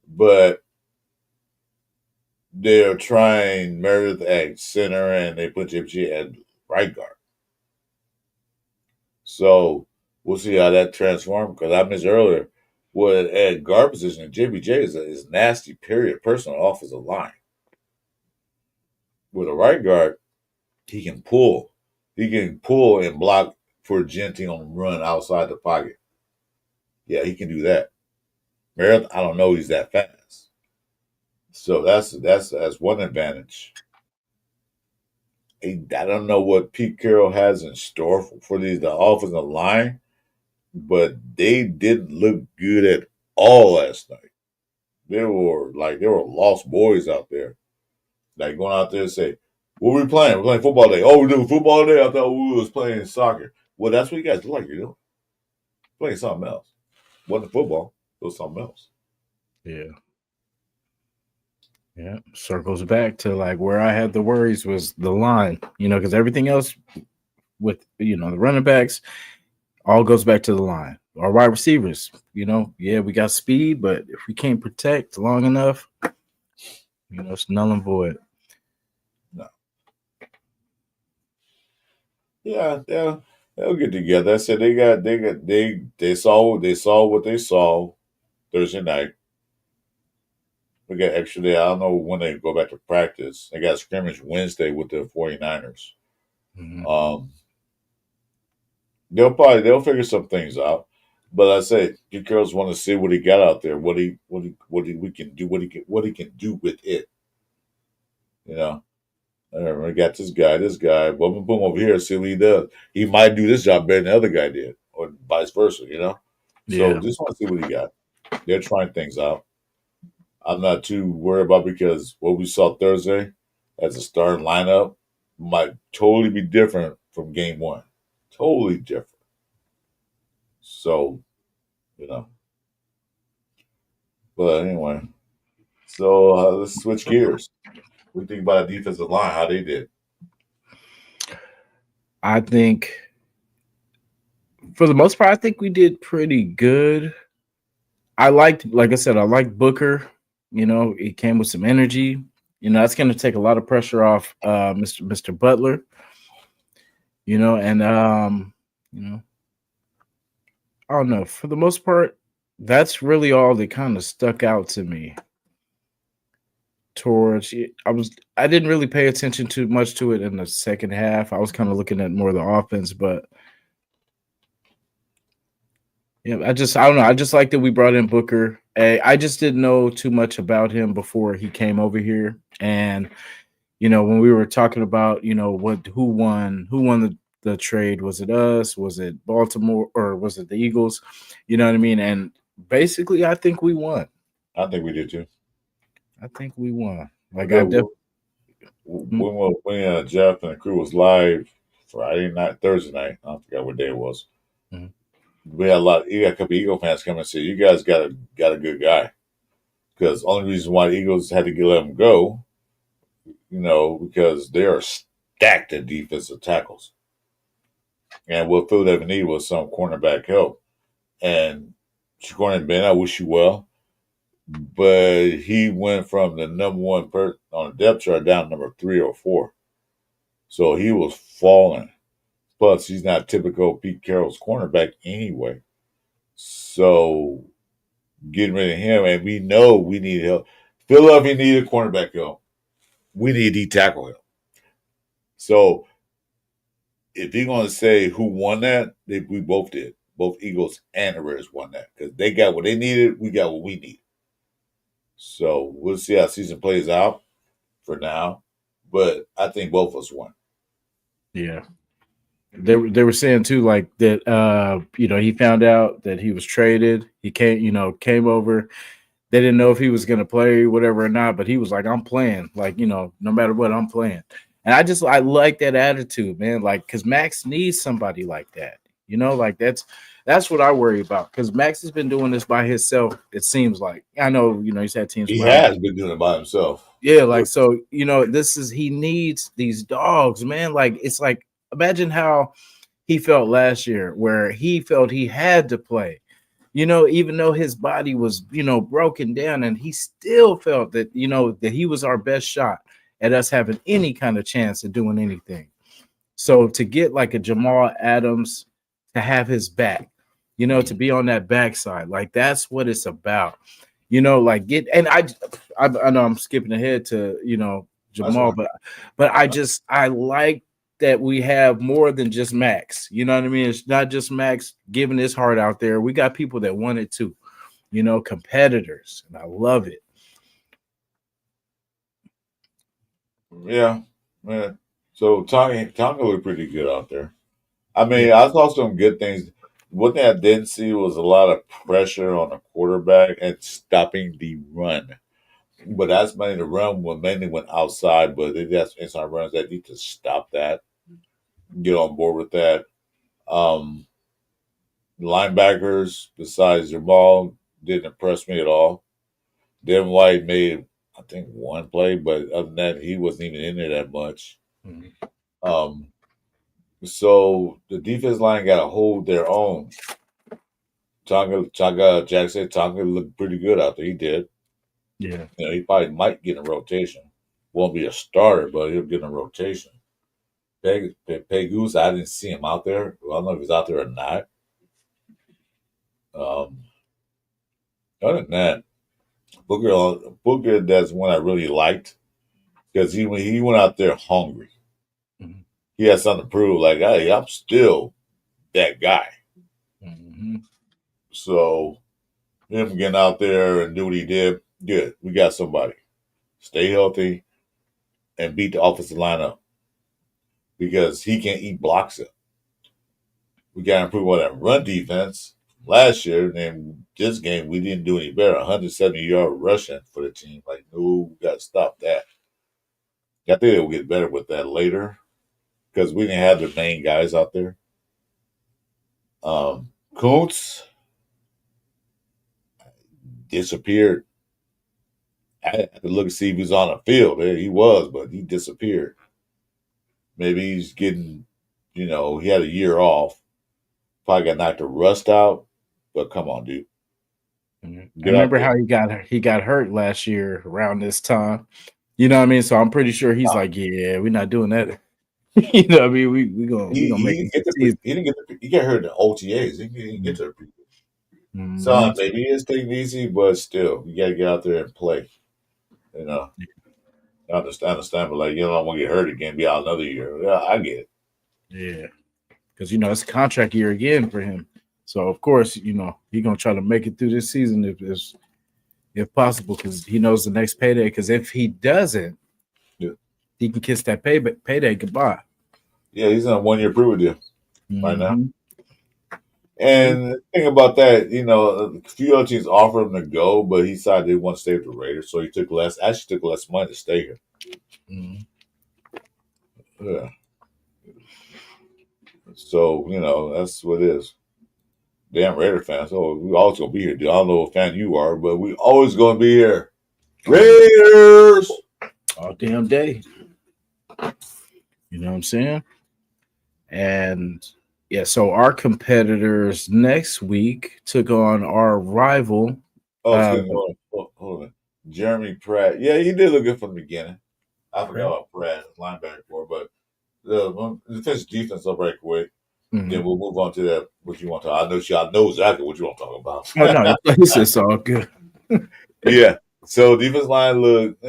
Speaker 3: But they're trying Meredith at center and they put JPJ at right guard. So we'll see how that transforms. Because I mentioned earlier, at guard position, JPJ is nasty, period, person on offensive line. With a right guard, he can pull. He can pull and block for Genty on the run outside the pocket. Yeah, he can do that. Meredith, I don't know he's that fast. So that's one advantage. I don't know what Pete Carroll has in store for the offensive line, but they didn't look good at all last night. They were lost boys out there. Like going out there and say, what are we playing? We're playing football day. Oh, we're doing football day? I thought we was playing soccer. Well, that's what you guys look like you're doing. Playing something else. Wasn't football. It was something else.
Speaker 2: Yeah. Yeah. Circles back to like where I had the worries was the line, because everything else with, the running backs all goes back to the line. Our wide receivers, yeah, we got speed, but if we can't protect long enough, it's null and void.
Speaker 3: No. Yeah, they'll get together. I said they saw what they saw Thursday night. We got extra day. I don't know when they go back to practice. They got a scrimmage Wednesday with the 49ers.
Speaker 2: Mm-hmm.
Speaker 3: They'll figure some things out. But I say Pete Carroll's want to see what he got out there, what he can do with it. I got this guy, boom, boom, over here, see what he does. He might do this job better than the other guy did, or vice versa, So just want to see what he got. They're trying things out. I'm not too worried about because what we saw Thursday as a starting lineup might totally be different from game one. Totally different. So, But anyway, so let's switch gears. What do you think about the defensive line, how they did?
Speaker 2: I think, for the most part, I think we did pretty good. Like I said, I liked Booker. He came with some energy. That's going to take a lot of pressure off Mr. Butler. And I don't know. For the most part, that's really all that kind of stuck out to me. I didn't really pay attention too much to it in the second half. I was kind of looking at more of the offense, but yeah, I don't know. I just like that we brought in Booker. I just didn't know too much about him before he came over here. And, when we were talking about, who won the trade, was it us? Was it Baltimore or was it the Eagles? You know what I mean? And basically, I think we won.
Speaker 3: I think we did too.
Speaker 2: I think we won. Like
Speaker 3: when Jeff and the crew was live Friday night, Thursday night, I forgot what day it was.
Speaker 2: Mm-hmm.
Speaker 3: We had you got a couple of Eagle fans come and say, "You guys got a good guy," because the only reason why the Eagles had to let him go, because they are stacked at defensive tackles, and what Philadelphia needed was some cornerback help. And Shaquan Ben, I wish you well. But he went from the number one person on the depth chart down to number 3 or 4. So he was falling. Plus, he's not typical Pete Carroll's cornerback anyway. So getting rid of him, and we know we need help. Philadelphia needed cornerback help. We need D tackle help. So if you're going to say who won that, we both did. Both Eagles and the Raiders won that because they got what they needed. We got what we need. So we'll see how season plays out for now. But I think both of us won.
Speaker 2: Yeah. They were saying too, like that he found out that he was traded. He came over. They didn't know if he was gonna play, whatever or not, but he was like, I'm playing, like, no matter what, I'm playing. And I like that attitude, man. Like, because Max needs somebody like that. Like that's what I worry about. Because Max has been doing this by himself, it seems like. I know, he's had teams
Speaker 3: He
Speaker 2: behind
Speaker 3: has
Speaker 2: him.
Speaker 3: been doing it by himself.
Speaker 2: Yeah, like so, he needs these dogs, man. Like it's like imagine how he felt last year where he felt he had to play. Even though his body was, broken down, and he still felt that, that he was our best shot at us having any kind of chance of doing anything. So to get like a Jamal Adams to have his back, to be on that backside, like that's what it's about. Like I know I'm skipping ahead to, Jamal, but I like that we have more than just Max. You know what I mean? It's not just Max giving his heart out there. We got people that want it too, competitors, and I love it.
Speaker 3: Yeah, man. So Tonga looked pretty good out there. I mean, I saw some good things. One thing I didn't see was a lot of pressure on the quarterback and stopping the run. But that's mainly the run mainly went outside, but that's inside runs that need to stop that. Get on board with that. Um, Linebackers, besides Jamal, didn't impress me at all. Devin White made, I think, one play, but other than that, he wasn't even in there that much.
Speaker 2: Mhm.
Speaker 3: Um, so the defense line got to hold their own. Jack said Tonga looked pretty good out there. He did.
Speaker 2: Yeah.
Speaker 3: He probably might get in a rotation. Won't be a starter, but he'll get in a rotation. Pegus, I didn't see him out there. Well, I don't know if he's out there or not. Other than that, Booker, that's one I really liked because he went out there hungry.
Speaker 2: Mm-hmm.
Speaker 3: He had something to prove. Like, hey, I'm still that guy.
Speaker 2: Mm-hmm.
Speaker 3: So him getting out there and do what he did, good. We got somebody. Stay healthy and beat the offensive lineup because he can't eat blocks up. We got to improve on that run defense. Last year, and this game, we didn't do any better. 170-yard rushing for the team. Like, no, we got to stop that. I think they'll get better with that later because we didn't have the main guys out there. Kuntz disappeared. I had to look and see if he was on the field. He was, but he disappeared. Maybe he's getting, he had a year off. Probably got knocked the rust out. But come on, dude.
Speaker 2: I remember how he got hurt last year around this time. You know what I mean? So I'm pretty sure he's like, yeah, we're not doing that. You know what I mean? We gonna make it.
Speaker 3: He got hurt in the OTAs. He didn't get to the
Speaker 2: Mm-hmm.
Speaker 3: So maybe it's taking it easy, but still, you got to get out there and play. I understand, but like you don't want to get hurt again, be out another year. Yeah, I get it.
Speaker 2: Yeah, because it's a contract year again for him. So of course, he's gonna try to make it through this season if possible, because he knows the next payday. Because if he doesn't, he can kiss that payday goodbye.
Speaker 3: Yeah, he's on a 1-year prove deal right now.
Speaker 2: Mm-hmm.
Speaker 3: And the thing about that, a few other teams offered him to go, but he decided he want to stay with the Raiders, so he took less money to stay here.
Speaker 2: Mm-hmm.
Speaker 3: Yeah. So, that's what it is. Damn Raider fans. Oh, we always gonna be here, dude. I don't know what fan you are, but we always gonna be here. Raiders
Speaker 2: all damn day. You know what I'm saying? And yeah, so our competitors next week took on our rival.
Speaker 3: Hold on. Jeremy Pratt. Yeah, he did look good from the beginning. I forgot about Pratt, linebacker for, but the defense up right quick. Mm-hmm. Then we'll move on to that. What you want to talk? I know exactly what you want to talk about.
Speaker 2: Oh no, it's all good.
Speaker 3: Yeah. So defense line look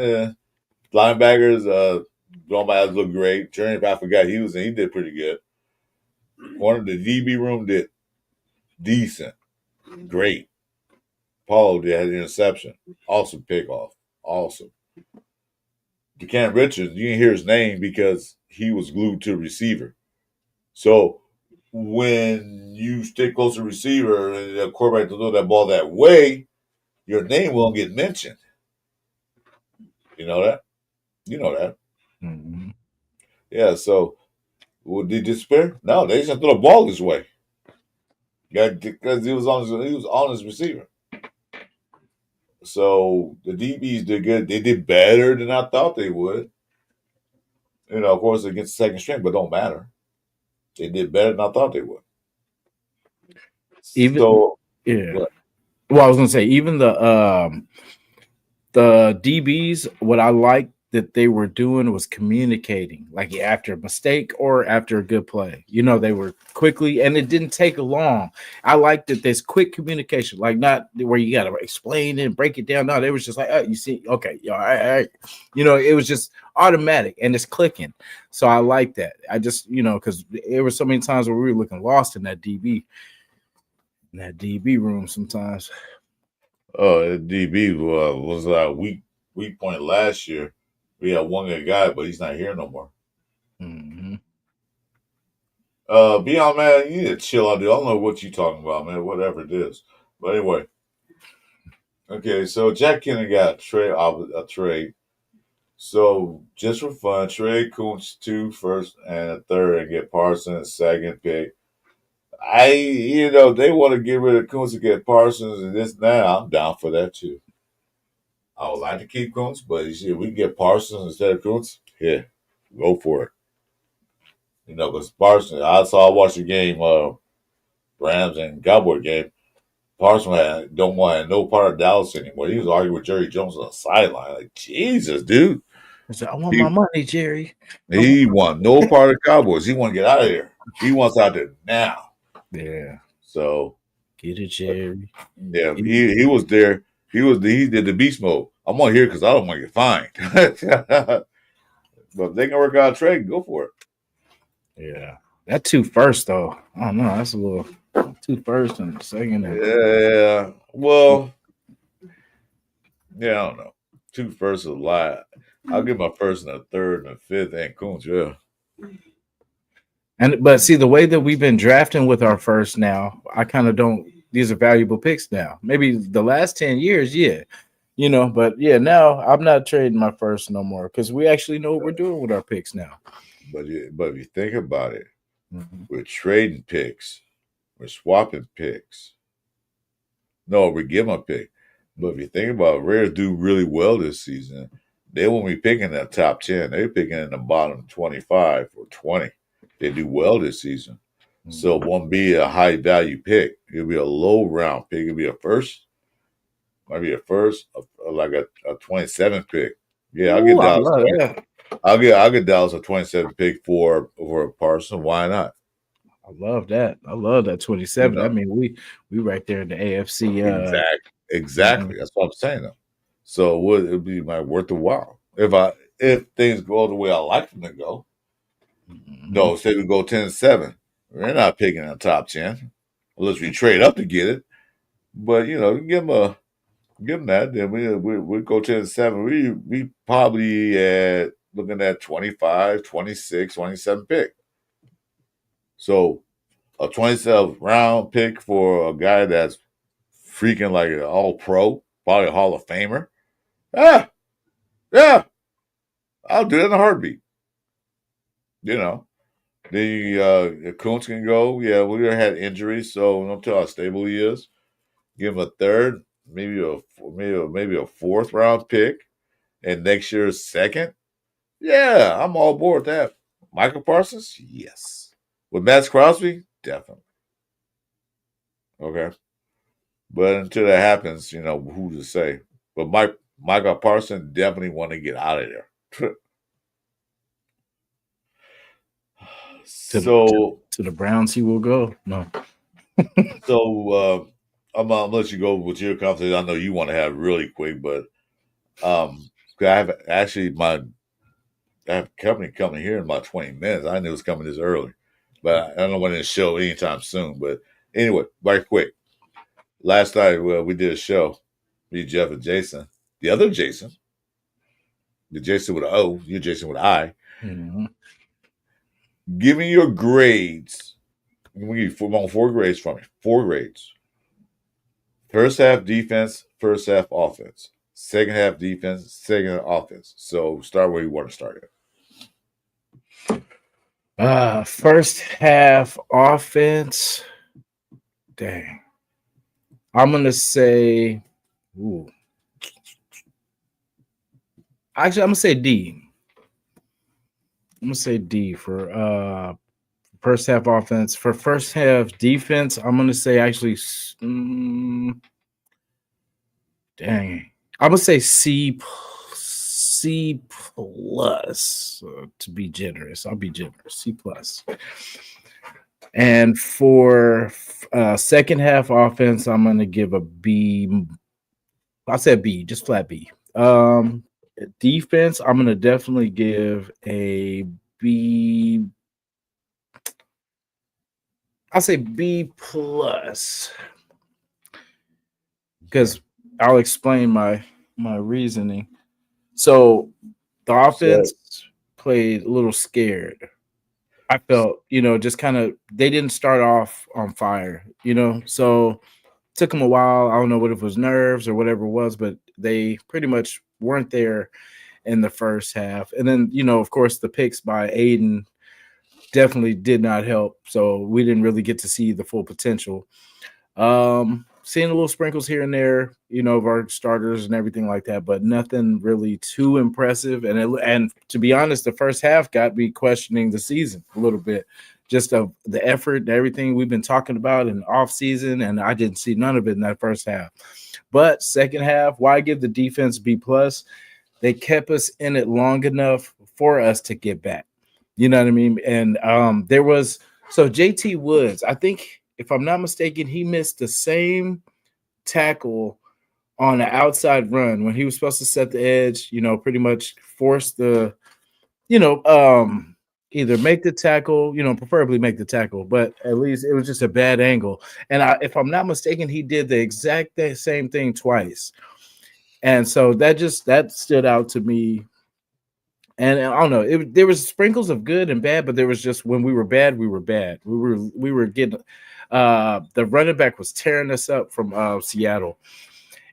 Speaker 3: linebackers, Nobody looked great. Jeremy, I forgot he did pretty good. One of the DB room did decent, great. Paulo did an interception, awesome pickoff, awesome. DeCam Richards, you didn't hear his name because he was glued to the receiver. So when you stick close to the receiver and the quarterback to throw that ball that way, your name won't get mentioned. You know that? You know that.
Speaker 2: Mm-hmm.
Speaker 3: Yeah, so did he despair? No, they just threw the ball his way. Yeah, because he was on his receiver. So the DBs did good. They did better than I thought they would. You know, of course, against the second string, but don't matter. They did better than I thought they would.
Speaker 2: Even
Speaker 3: So,
Speaker 2: yeah.
Speaker 3: what?
Speaker 2: Well, I was gonna say even the DBs, what I liked that they were doing was communicating, like after a mistake or after a good play. You know, they were quickly, and it didn't take long. I liked that there's quick communication, like not where you got to explain and break it down. No, they was just like, oh, you see, okay, yeah, all right. You know, it was just automatic and it's clicking. So I like that. I just, you know, because there were so many times where we were looking lost in that DB room sometimes.
Speaker 3: Oh, DB was a weak point last year. We had one good guy, but he's not here no more.
Speaker 2: Mm-hmm.
Speaker 3: Beyond man, you need to chill out, dude. I don't know what you're talking about, man. Whatever it is, but anyway. Okay, so Jack Kennedy got a trade. So just for fun, trade Kuntz 2 first and a third, and get Parsons second pick. They want to get rid of Kuntz to get Parsons and this now. I'm down for that too. I would like to keep Kuntz, but you see, if we can get Parsons instead of Kuntz, yeah, go for it. You know, because Parsons, I watched the game, Rams and Cowboy game. Parsons don't want no part of Dallas anymore. He was arguing with Jerry Jones on the sideline. Like, Jesus, dude.
Speaker 2: I said, I want my money, Jerry.
Speaker 3: He want no part of the Cowboys. He want to get out of here. He wants out there now.
Speaker 2: Yeah.
Speaker 3: So
Speaker 2: Get it, Jerry.
Speaker 3: yeah, he was there. He did the beast mode. I'm on here because I don't want to get fined. But if they can work out a trade, go for it.
Speaker 2: Yeah. That 2 first though. I don't know. That's a little 2 first and second.
Speaker 3: Yeah. Well, yeah, I don't know. 2 first is a lot. I'll give my first and a third and a fifth and Coons, yeah.
Speaker 2: But see, the way that we've been drafting with our first now, I kind of don't. These are valuable picks now. Maybe the last 10 years, yeah, you know. But yeah, now I'm not trading my first no more because we actually know what we're doing with our picks now.
Speaker 3: But if you think about it,
Speaker 2: Mm-hmm.
Speaker 3: we're trading picks, we're swapping picks. No, we're giving a pick. But if you think about it, Raiders do really well this season. They won't be picking that top 10. They're picking in the bottom 25 or 20. They do well this season. So it won't be a high value pick. It'll be a low round pick. It'll be a first. Might be a first, like a 27th pick. Yeah, I'll get Dallas. I'll get Dallas a 27th pick for Parsons. Why not?
Speaker 2: I love that. I love that 27.
Speaker 3: You know.
Speaker 2: I mean, we right there in the AFC.
Speaker 3: Exactly. That's what I'm saying. Though. So it would be worth a while if things go the way I like them to go. No, say we go 10-7. We're not picking a top 10 unless we trade up to get it. But you know, give them that. Then we go 10-7. We probably looking at 25, 26, 27 pick. So a 27th round pick for a guy that's freaking like an all pro, probably a Hall of Famer. Yeah, I'll do it in a heartbeat. You know, the Kuntz can go. Yeah, we had injuries, so don't tell how stable he is. Give him a third, maybe a fourth round pick, and next year's second. Yeah, I'm all aboard that. Michael Parsons, yes. With Matt Crosby, definitely. Okay. But until that happens, you know, who to say? But Michael Parsons definitely want to get out of there.
Speaker 2: To the Browns, he will go. No.
Speaker 3: So I'm gonna let you go with your conversation. I know you want to have really quick, but I have actually I have company coming here in about 20 minutes. I knew it was coming this early, but I don't know when it's show anytime soon. But anyway, right quick. Last night we did a show. Me, Jeff, and Jason. The other Jason, the Jason with an O, you Jason with an I.
Speaker 2: Mm-hmm.
Speaker 3: Give me your grades. We give you four grades from you. 4 grades. First half defense, first half offense. Second half defense, second half offense. So start where you want to start at.
Speaker 2: First half offense. Dang. I'm gonna say, ooh. Actually, I'm gonna say D. I'm gonna say D for first half offense. For first half defense, I'm gonna say actually, dang. I'm gonna say C plus to be generous. I'll be generous. C plus. And for second half offense, I'm gonna give a B. I said B, just flat B. Defense, I'm gonna definitely give a B. I'll say B plus because I'll explain my reasoning. So the offense played a little scared. I felt, just kind of they didn't start off on fire, so took them a while. I don't know what it was, nerves or whatever it was, but they pretty much weren't there in the first half. And then, of course, the picks by Aiden definitely did not help. So we didn't really get to see the full potential. Seeing a little sprinkles here and there, of our starters and everything like that, but nothing really too impressive. And to be honest, the first half got me questioning the season a little bit, just of the effort and everything we've been talking about in off season, and I didn't see none of it in that first half. But second half, why give the defense B plus? They kept us in it long enough for us to get back. You know what I mean? And there was JT Woods, I think, if I'm not mistaken, he missed the same tackle on an outside run when he was supposed to set the edge, pretty much force the, either make the tackle, preferably make the tackle, but at least it was just a bad angle. And if I'm not mistaken, he did the exact same thing twice. And so that stood out to me. And I don't know, there was sprinkles of good and bad, but there was just when we were bad, we were bad. We were getting the running back was tearing us up from Seattle,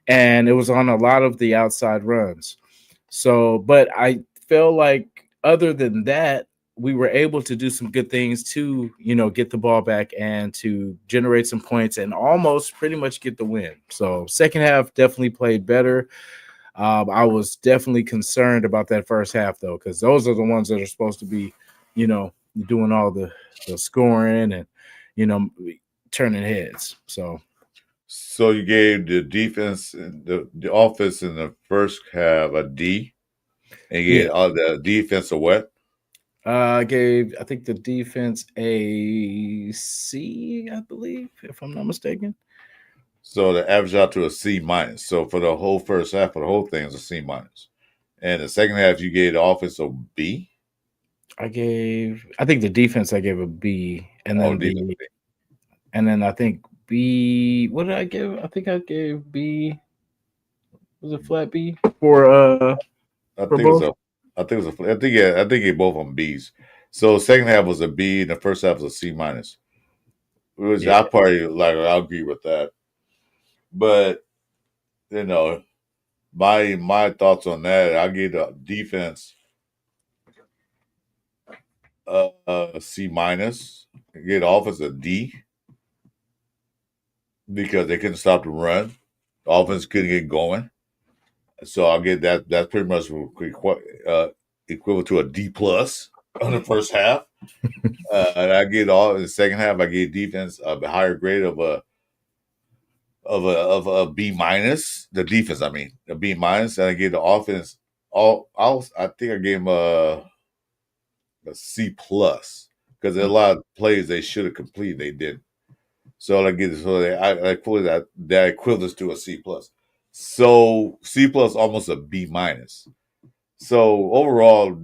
Speaker 2: and it was on a lot of the outside runs. So, but I feel like other than that, we were able to do some good things to, get the ball back and to generate some points and almost pretty much get the win. So second half definitely played better. I was definitely concerned about that first half, though, because those are the ones that are supposed to be, doing all the scoring and, turning heads. So
Speaker 3: you gave the defense and the offense in the first half a D, and you gave all the defense a what?
Speaker 2: I think the defense a C, I believe, if I'm not mistaken.
Speaker 3: So the average out to a C minus. So for the whole first half of the whole thing is a C minus. And the second half you gave the offense a B?
Speaker 2: I think the defense I gave a B, and then and then I think B. What did I give? I think I gave B. Was it flat B for
Speaker 3: I
Speaker 2: for
Speaker 3: think
Speaker 2: both?
Speaker 3: I think he both of them B's. So second half was a B and the first half was a C minus. Which
Speaker 2: Yeah.
Speaker 3: I'll agree with that. But my thoughts on that, I gave the defense a C minus, get offense a D because they couldn't stop the run. The offense couldn't get going. So I'll get that. That's pretty much equivalent to a D plus on the first half. And I get all in the second half. I get defense a higher grade of a B minus. The defense, I mean, a B minus, and I get the offense. I think I gave him a C plus because a lot of plays they should have completed, they didn't. So I get I fully that equivalents to a C plus. So C plus almost a B minus. So overall,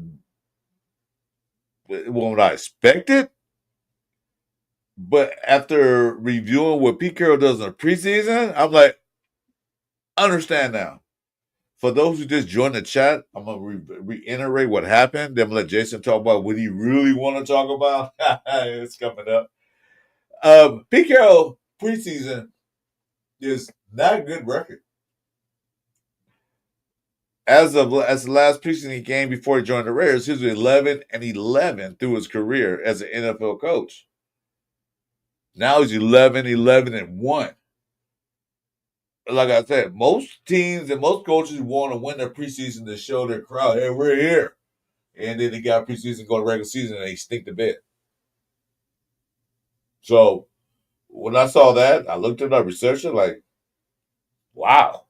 Speaker 3: what I expected. But after reviewing what Pete Carroll does in the preseason, I'm like, understand now. For those who just joined the chat, I'm going to reiterate what happened. Then I'm going to let Jason talk about what he really want to talk about. It's coming up. Pete Carroll preseason is not a good record. As the last preseason game before he joined the Raiders, he was 11-11 through his career as an NFL coach. Now he's 11-11-1. Like I said, most teams and most coaches want to win their preseason to show their crowd, hey, we're here. And then they got preseason, go to regular season, and they stink the bed. So when I saw that, I looked at it, I researched it, like, wow.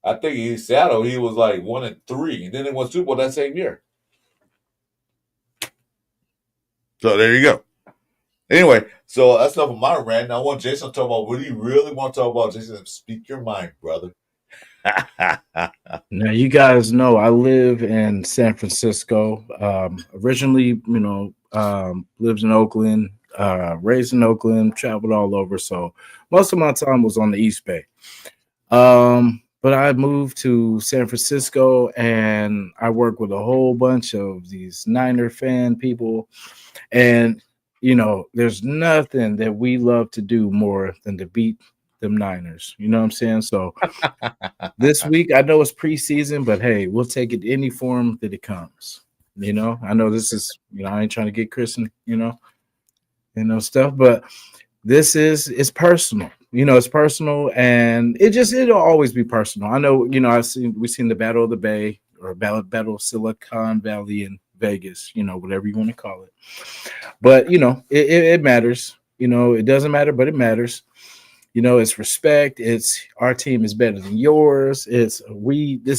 Speaker 3: I think in Seattle, he was like 1-3, and then they won Super Bowl that same year. So there you go. Anyway, so that's enough of my rant. Now I want Jason to talk about what do you really want to talk about. Jason, speak your mind, brother.
Speaker 2: Now, you guys know I live in San Francisco. Originally, lives in Oakland, raised in Oakland, traveled all over. So most of my time was on the East Bay. But I moved to San Francisco and I work with a whole bunch of these Niner fan people. And, there's nothing that we love to do more than to beat them Niners. You know what I'm saying? So this week, I know it's preseason, but hey, we'll take it any form that it comes. I know this is, I ain't trying to get Chris and, stuff, but it's personal. It's personal, and it'll always be personal. I know, we've seen the Battle of the Bay or Battle of Silicon Valley in Vegas, whatever you want to call it. But, it matters. It doesn't matter, but it matters. It's respect. It's our team is better than yours. This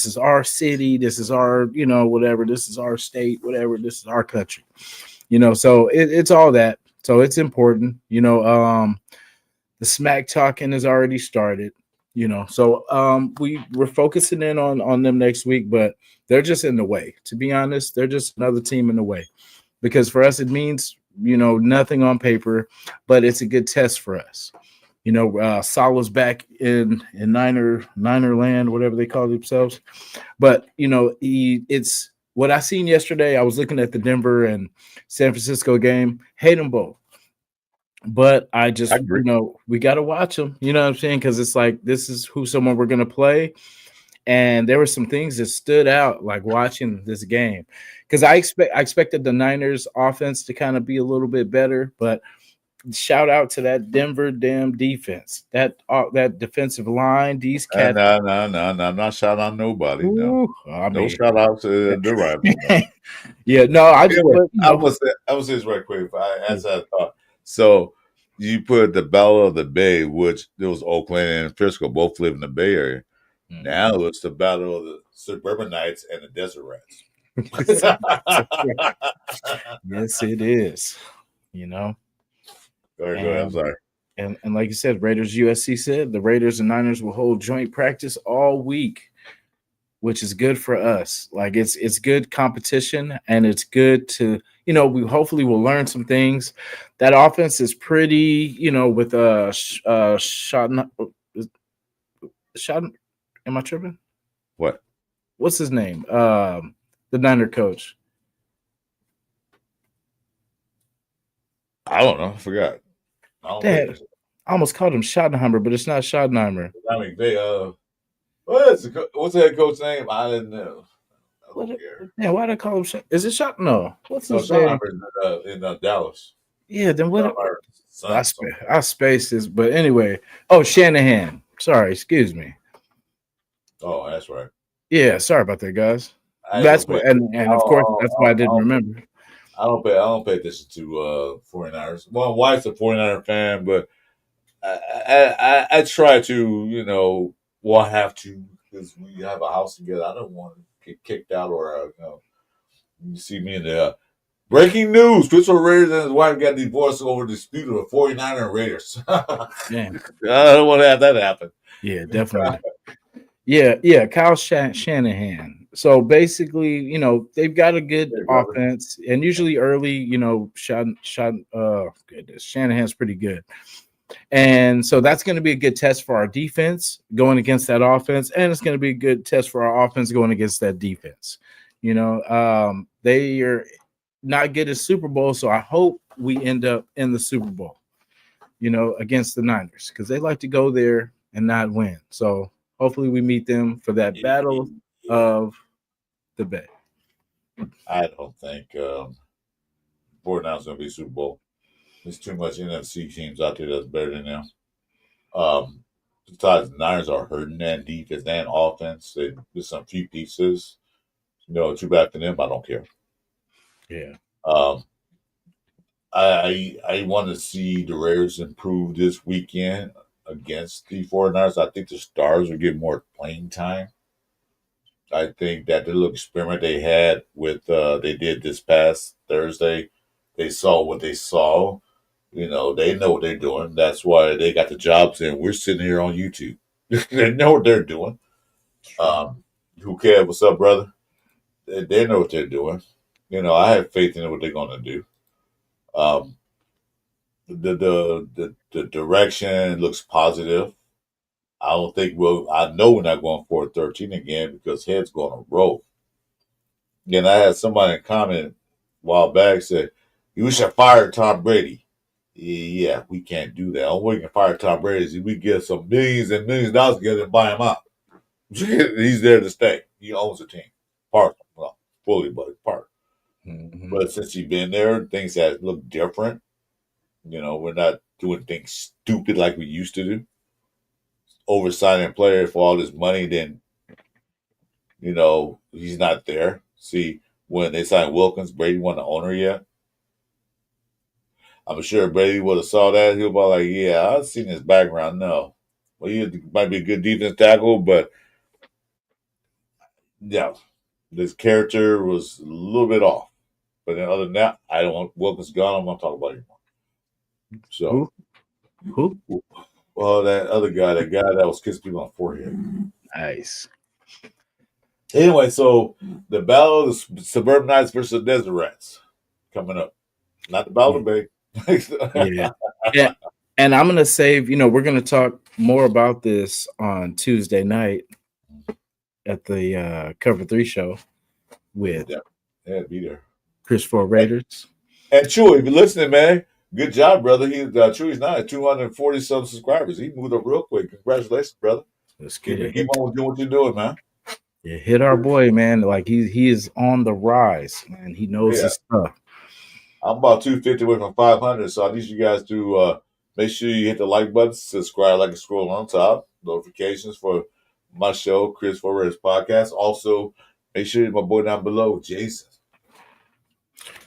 Speaker 2: is our city. This is our, whatever. This is our state, whatever. This is our country. So it's all that. So it's important, the smack talking has already started, so we're focusing in on them next week, but they're just in the way. To be honest, they're just another team in the way, because for us, it means, nothing on paper, but it's a good test for us. Salah's back in Niner land, whatever they call themselves. But, it's what I seen yesterday. I was looking at the Denver and San Francisco game, hate them both. But I just, we got to watch them. You know what I'm saying? Because it's like, this is someone we're going to play. And there were some things that stood out, like watching this game. Because I expected the Niners offense to kind of be a little bit better. But shout out to that Denver damn defense. That defensive line, these cats.
Speaker 3: No, I'm not shouting out nobody. No, no shout out to the rivals.
Speaker 2: Yeah, no, I just.
Speaker 3: Anyway, I will say this right quick. As I thought. So you put the Battle of the Bay, which there was Oakland and Frisco, both live in the Bay Area. Mm-hmm. Now it's the Battle of the Suburbanites and the Desert Rats.
Speaker 2: Yes, it is.
Speaker 3: Go ahead, I'm sorry.
Speaker 2: And like you said, Raiders USC said the Raiders and Niners will hold joint practice all week, which is good for us. Like it's good competition, and it's good to, we hopefully will learn some things. That offense is pretty, with shot. Am I tripping?
Speaker 3: What?
Speaker 2: What's his name? The Niner coach.
Speaker 3: I don't know. I forgot.
Speaker 2: I almost called him Schottenheimer, but it's not Schottenheimer.
Speaker 3: I mean, what's the head coach's name? I didn't know.
Speaker 2: Yeah, why did I call him? Is it Schott? No. What's his name?
Speaker 3: In Dallas.
Speaker 2: Yeah, then what? I spaced this, but anyway. Oh, Shanahan. Sorry, excuse me.
Speaker 3: Oh, that's right.
Speaker 2: Yeah, sorry about that, guys. That's what, and of course that's why I didn't remember.
Speaker 3: I don't pay attention to 49ers. Well, my wife's a 49er fan, but I try to, I have to, because we have a house together. I don't want to get kicked out or, you see me in the breaking news. Pittsburgh Raiders and his wife got divorced over dispute of the 49er and Raiders.
Speaker 2: Damn.
Speaker 3: I don't want to have that happen.
Speaker 2: Yeah, definitely. Yeah, Kyle Shanahan. So basically, they've got a good
Speaker 3: Hey, brother.
Speaker 2: offense, and usually early, goodness, Shanahan's pretty good. And so that's going to be a good test for our defense going against that offense, and it's going to be a good test for our offense going against that defense. They are not getting Super Bowl, so I hope we end up in the Super Bowl, against the Niners, because they like to go there and not win. So hopefully we meet them for that battle
Speaker 3: Yeah,
Speaker 2: of the Bay.
Speaker 3: I don't think 49ers going to be Super Bowl. There's too much NFC teams out there that's better than them. Besides, the Niners are hurting that defense and offense. There's some few pieces. Too bad for them. I don't care.
Speaker 2: Yeah.
Speaker 3: Um, I want to see the Raiders improve this weekend against the 49ers. I think the Stars will get more playing time. I think that the little experiment they had with they did this past Thursday, they saw what they saw. They know what they're doing. That's why they got the jobs in. We're sitting here on YouTube. They know what they're doing. Who cares? What's up, brother? They know what they're doing. I have faith in what they're going to do. Um, the direction looks positive. I don't think I know we're not going 4-13 again because head's going to roll. Then I had somebody comment a while back said, "You should fire Tom Brady." Yeah, we can't do that. All we can fire Tom Brady is if we get some millions and millions of dollars together and buy him out. He's there to stay. He owns the team. Part. Well, fully, but part.
Speaker 2: Mm-hmm.
Speaker 3: But since he's been there, things that look different. We're not doing things stupid like we used to do. Oversigning a player for all this money, then, he's not there. See, when they signed Wilkins, Brady wasn't the owner yet. I'm sure Brady would have saw that. He'll be like, yeah, I've seen his background. No. Well, he might be a good defense tackle, but yeah, his character was a little bit off. But then other than that, I don't want Wilkins gone. I don't want to talk about him anymore. So,
Speaker 2: Who?
Speaker 3: well, that other guy, that was kissing people on the forehead.
Speaker 2: Nice.
Speaker 3: Anyway, so the Battle of the Suburbanites versus the Desert Rats coming up. Not the Battle of the Bay.
Speaker 2: Yeah. And I'm going to save, we're going to talk more about this on Tuesday night at the Cover 3 show with
Speaker 3: be there.
Speaker 2: Chris for Raiders.
Speaker 3: And Chewy, if you're listening, man, good job, brother. Chewy's now at 240 some subscribers. He moved up real quick. Congratulations, brother.
Speaker 2: Let's get it.
Speaker 3: Keep on doing what you're doing, man.
Speaker 2: Yeah, hit our boy, man. Like he is on the rise, man. He knows his stuff.
Speaker 3: I'm about 250 away from 500, so I need you guys to make sure you hit the like button, subscribe, like and scroll on top, notifications for my show, Chris Forrest Podcast. Also, make sure my boy down below, Jason.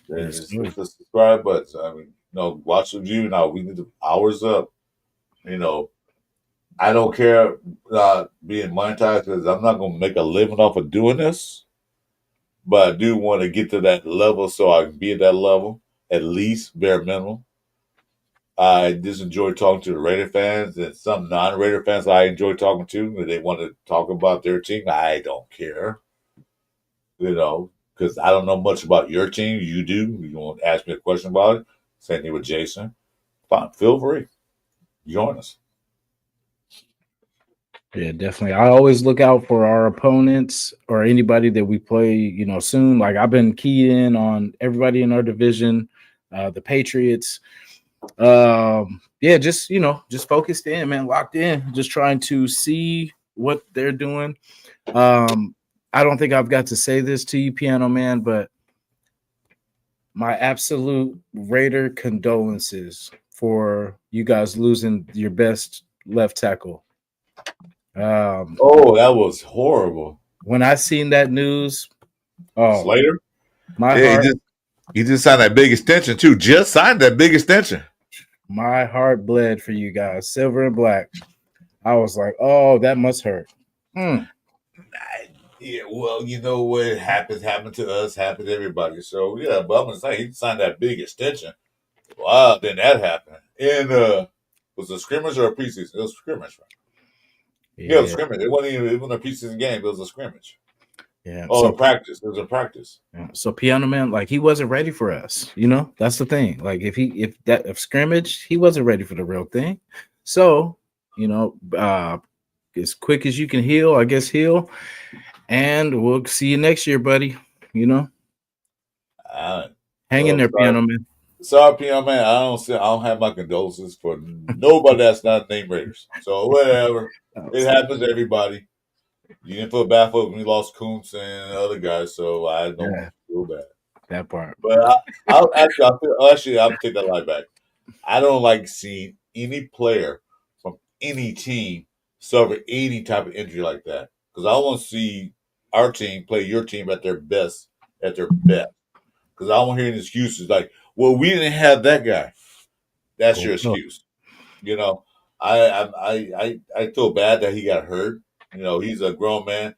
Speaker 3: Just hit the subscribe button. I mean, watch the view now. We need the hours up. I don't care being monetized because I'm not going to make a living off of doing this. But I do want to get to that level so I can be at that level, at least bare minimum. I just enjoy talking to the Raider fans and some non-Raider fans I enjoy talking to. They want to talk about their team. I don't care, because I don't know much about your team. You do. You want to ask me a question about it? Same thing with Jason. Fine, feel free. Join us.
Speaker 2: Yeah, definitely. I always look out for our opponents or anybody that we play, soon. Like I've been keyed in on everybody in our division, the Patriots. Just focused in, man, locked in, just trying to see what they're doing. I don't think I've got to say this to you, Piano Man, but my absolute Raider condolences for you guys losing your best left tackle.
Speaker 3: That was horrible.
Speaker 2: When I seen that news,
Speaker 3: Slater,
Speaker 2: my heart,
Speaker 3: he just signed that big extension too. Just signed that big extension.
Speaker 2: My heart bled for you guys, silver and black. I was like, oh, that must hurt.
Speaker 3: Yeah, well, what happened to us, happened to everybody. So yeah, but I'm gonna say he signed that big extension. Wow, then that happened. And was it a scrimmage or a preseason? It was a scrimmage, right? Yeah, it was a scrimmage. It wasn't a preseason game. It was a scrimmage.
Speaker 2: Yeah.
Speaker 3: Oh, practice. It was a practice.
Speaker 2: So Piano Man, like he wasn't ready for us. That's the thing. Like if scrimmage, he wasn't ready for the real thing. So as quick as you can heal, I guess heal, and we'll see you next year, buddy.
Speaker 3: Uh,
Speaker 2: Hang in
Speaker 3: well,
Speaker 2: there, Piano Man.
Speaker 3: sorry, PM man. I don't have my condolences for nobody that's not named Raiders. So whatever. It happens to everybody. You didn't feel bad for when we lost Kuntz and other guys, so I don't want to feel bad.
Speaker 2: That part.
Speaker 3: But I'll take that lie back. I don't like seeing any player from any team suffer any type of injury like that because I want to see our team play your team at their best, Because I don't hear any excuses like, "Well, we didn't have that guy." That's your excuse. You know, I feel bad that he got hurt. He's a grown man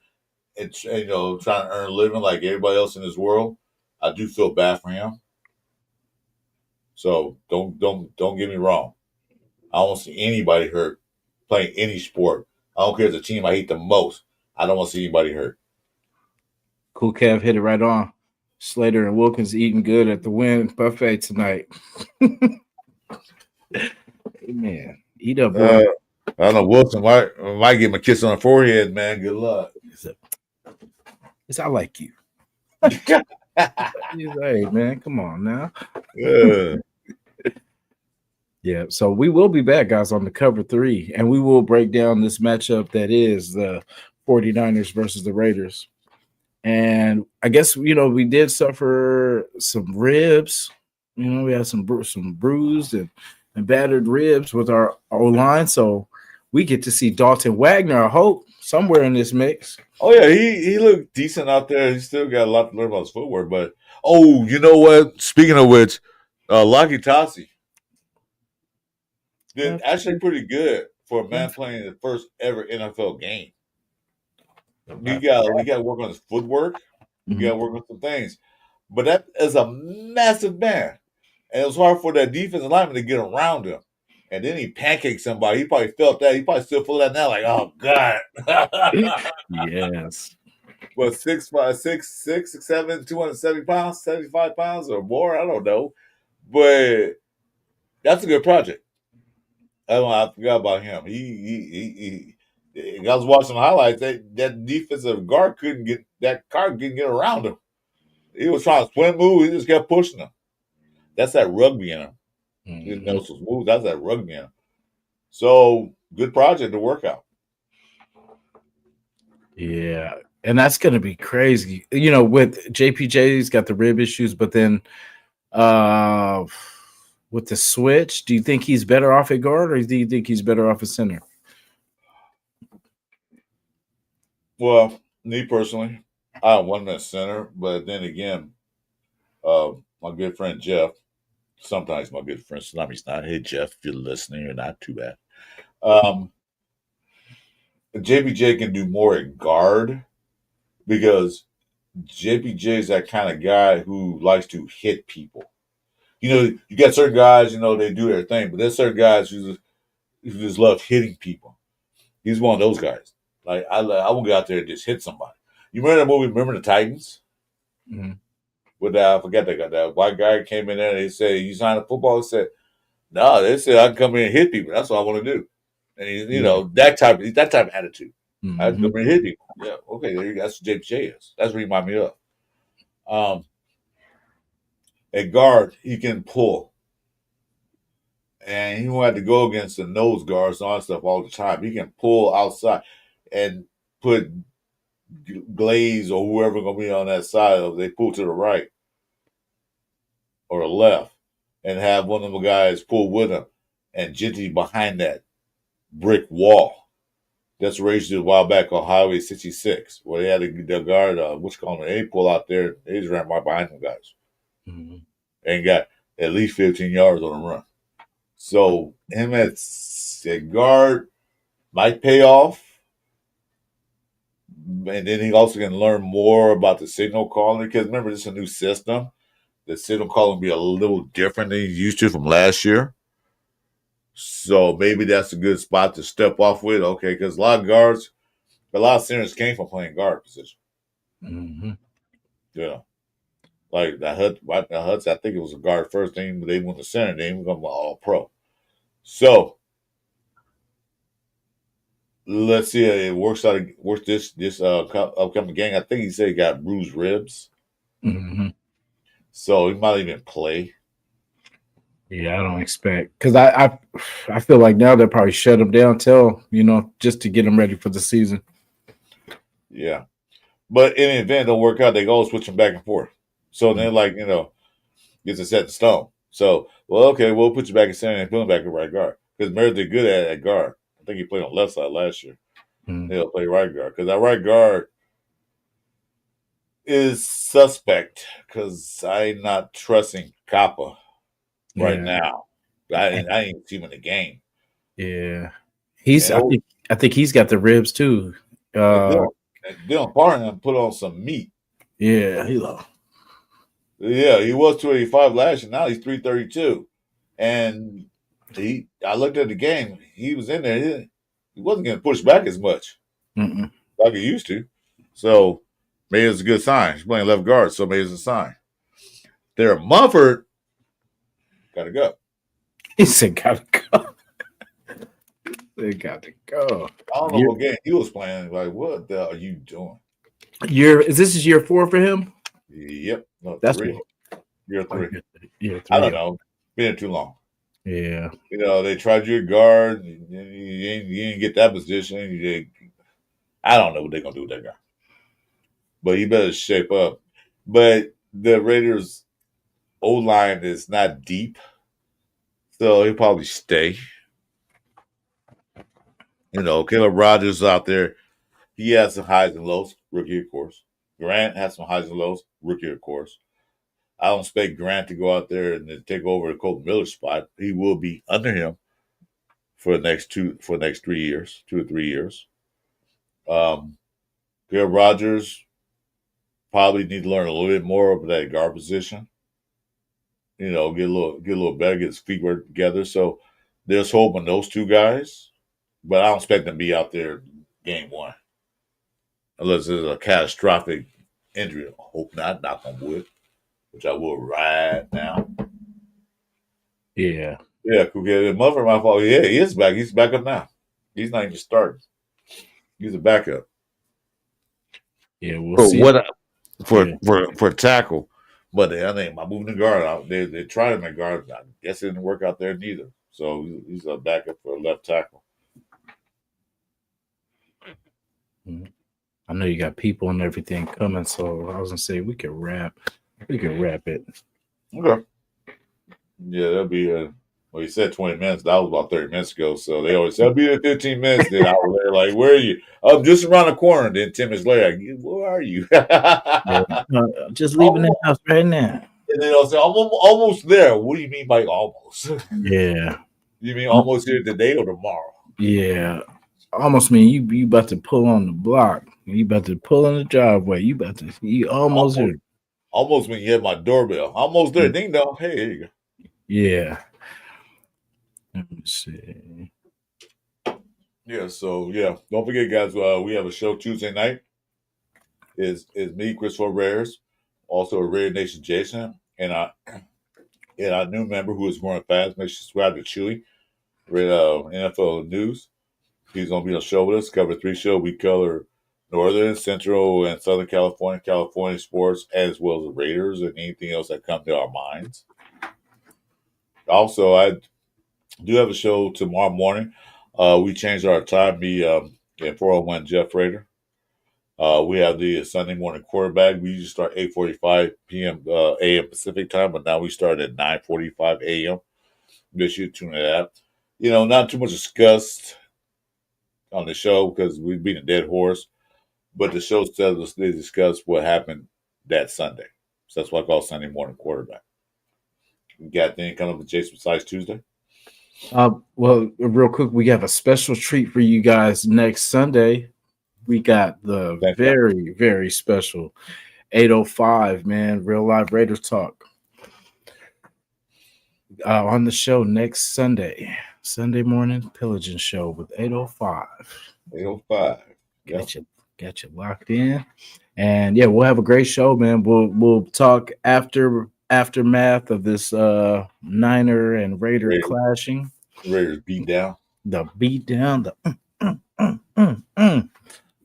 Speaker 3: and trying to earn a living like everybody else in this world. I do feel bad for him. So don't get me wrong. I don't see anybody hurt playing any sport. I don't care if it's a team I hate the most. I don't want to see anybody hurt.
Speaker 2: Cool Kev hit it right on. Slater and Wilkins eating good at the Win buffet tonight. Amen. Eat up, boy.
Speaker 3: I don't know. Wilson might give him a kiss on the forehead, man. Good luck.
Speaker 2: It's I like you. He's like, hey, man, come on now. Yeah, so we will be back, guys, on the Cover 3, and we will break down this matchup that is the 49ers versus the Raiders. And I guess, we did suffer some ribs. We had some bruised and battered ribs with our O-line, so we get to see Dalton Wagner, I hope, somewhere in this mix.
Speaker 3: Oh, yeah, he looked decent out there. He still got a lot to learn about his footwork. But, you know what? Speaking of which, Lucky Tassi did actually pretty good for a man playing the first ever NFL game. He got to work on his footwork. He got to work on some things. But that is a massive man. And it was hard for that defensive lineman to get around him. And then he pancaked somebody. He probably felt that. He probably still feel that now. Like, oh, God.
Speaker 2: Yes.
Speaker 3: But 6'7", 270 pounds, 75 pounds or more. I don't know. But that's a good project. I forgot about him. I was watching the highlights. That defensive guard couldn't get around him. He was trying to swim move. He just kept pushing him. That's that rugby in him. He didn't know those moves. That's that rugby in him. So good project to work out.
Speaker 2: Yeah, and that's going to be crazy. With JPJ's got the rib issues, but then with the switch, do you think he's better off at guard, or do you think he's better off at center?
Speaker 3: Well, me personally, I want him at center, but then again, my good friend Jeff, sometimes my good friend, sometimes he's not. Hey, Jeff, if you're listening, you're not too bad. JPJ can do more at guard because JPJ is that kind of guy who likes to hit people. You got certain guys, they do their thing, but there's certain guys who just love hitting people. He's one of those guys. Like, I won't get out there and just hit somebody. You remember that movie, Remember the Titans?
Speaker 2: Mm-hmm.
Speaker 3: With I forget that white guy came in there and they said, you signed a football? He said, no, they said I can come in and hit people. That's what I want to do. And he's, that type of attitude.
Speaker 2: Mm-hmm.
Speaker 3: I can come in and hit people. Yeah, okay, there you go. That's what JPJ is. That's what he remind me of. At guard, he can pull. And he won't have to go against the nose guards and all that stuff all the time. He can pull outside and put Glaze or whoever going to be on that side of they pull to the right or the left and have one of the guys pull with him and Jinty behind that brick wall. That's raised a while back on Highway 66 where they had the guard, they pull out there. They just ran right behind them guys.
Speaker 2: Mm-hmm.
Speaker 3: And got at least 15 yards on the run. So him at guard might pay off. And then he also can learn more about the signal calling because remember, this is a new system. The signal calling will be a little different than he's used to from last year. So maybe that's a good spot to step off with. Okay, because a lot of centers came from playing guard position.
Speaker 2: Mm-hmm.
Speaker 3: Yeah. Like the Huts, I think it was a guard first team, but they won the center team, become all pro. So let's see it works out. Works this upcoming game. I think he said he got bruised ribs,
Speaker 2: Mm-hmm.
Speaker 3: so he might even play.
Speaker 2: Yeah, I don't expect because I feel like now they'll probably shut him down till just to get him ready for the season.
Speaker 3: Yeah, but in the event it don't work out, they go switch him back and forth. So then, like gets it set in stone. So well, okay, we'll put you back in center and put him back at right guard because Merritt did good at guard. I think he played on the left side last year.
Speaker 2: Mm-hmm.
Speaker 3: He'll play right guard because that right guard is suspect because I'm not trusting Kappa right
Speaker 2: Yeah,
Speaker 3: now. I didn't see him in the game.
Speaker 2: yeah. He's.
Speaker 3: And,
Speaker 2: I think he's got the ribs too.
Speaker 3: Dylan Parham put on some meat.
Speaker 2: Yeah, he low.
Speaker 3: Yeah, he was 285 last year. Now he's 332. And I looked at the game. He was in there. He wasn't getting pushed back as much
Speaker 2: Mm-mm.
Speaker 3: like he used to. So maybe it's a good sign. He's playing left guard, so maybe it's a sign. There, Mumford got to go.
Speaker 2: He said, "Gotta go." They got to go.
Speaker 3: I don't know what game he was playing. Like, what the hell are you doing?
Speaker 2: Is this year 4 for him?
Speaker 3: Yep. No,
Speaker 2: That's
Speaker 3: 3. Year 3.
Speaker 2: Yeah, 3.
Speaker 3: I don't know. Been too long.
Speaker 2: Yeah.
Speaker 3: They tried you at guard. You didn't get that position. I don't know what they're going to do with that guy. But he better shape up. But the Raiders' O-line is not deep. So he'll probably stay. Caleb Rogers out there. He has some highs and lows. Rookie, of course. Grant has some highs and lows. Rookie, of course. I don't expect Grant to go out there and take over the Colton Miller spot. He will be under him for the next 2 or 3 years. Caleb Rogers probably need to learn a little bit more of that guard position. Get a little better, get his feet work together. So there's hope in those two guys, but I don't expect them to be out there game 1 unless there's a catastrophic injury. I hope not. Knock on wood, which I will right now.
Speaker 2: Yeah.
Speaker 3: Yeah, okay. Mumford, my fault. Yeah, he is back. He's back up now. He's not even starting. He's a backup.
Speaker 2: Yeah, we'll see.
Speaker 3: For tackle, but I think by moving the guard out, they tried him at guard. I guess it didn't work out there neither. So he's a backup for a left tackle.
Speaker 2: I know you got people and everything coming, so I was gonna say we could wrap it.
Speaker 3: Okay. Yeah, that'll be well, you said 20 minutes. That was about 30 minutes ago. So they always said, I'll be there 15 minutes. Then I was there like, where are you? I'm just around the corner. Then 10 minutes later, where are you?
Speaker 2: Just leaving the house right now.
Speaker 3: And then I'll say, I'm almost there. What do you mean by almost?
Speaker 2: Yeah.
Speaker 3: You mean almost here today or tomorrow?
Speaker 2: Yeah. Almost mean you about to pull on the block. You about to pull in the driveway. You almost here.
Speaker 3: Almost when you hit my doorbell. Almost there. Ding dong. Hey, here you go.
Speaker 2: Yeah. Let me see.
Speaker 3: Yeah, so don't forget, guys. We have a show Tuesday night. Is me, Christopher Rares, also a Raider Nation Jasin, and our new member who is growing fast. Make sure you subscribe to Chewy, NFL News. He's gonna be on the show with us. Cover 3 shows. We cover Northern, Central, and Southern California sports, as well as the Raiders and anything else that comes to our minds. Also, I do have a show tomorrow morning. We changed our time. Me and 401 Jeff Raider. We have the Sunday morning quarterback. We usually start 8:45 p.m. a.m. Pacific time, but now we start at 9:45 a.m. Make sure you tune it out. Not too much discussed on the show because we've been a dead horse, but the show tells us they discuss what happened that Sunday. So that's why I call Sunday morning quarterback. You got anything coming up with Jason besides Tuesday?
Speaker 2: Well, real quick, we have a special treat for you guys next Sunday. We got the very, very special 8:05, man, real live Raiders talk on the show next Sunday morning Pillaging show with 8:05.
Speaker 3: 8:05.
Speaker 2: Got you locked in. And yeah, we'll have a great show, man. We'll talk aftermath of this Niner and Raider clashing.
Speaker 3: Raiders beat down.
Speaker 2: The beat down, the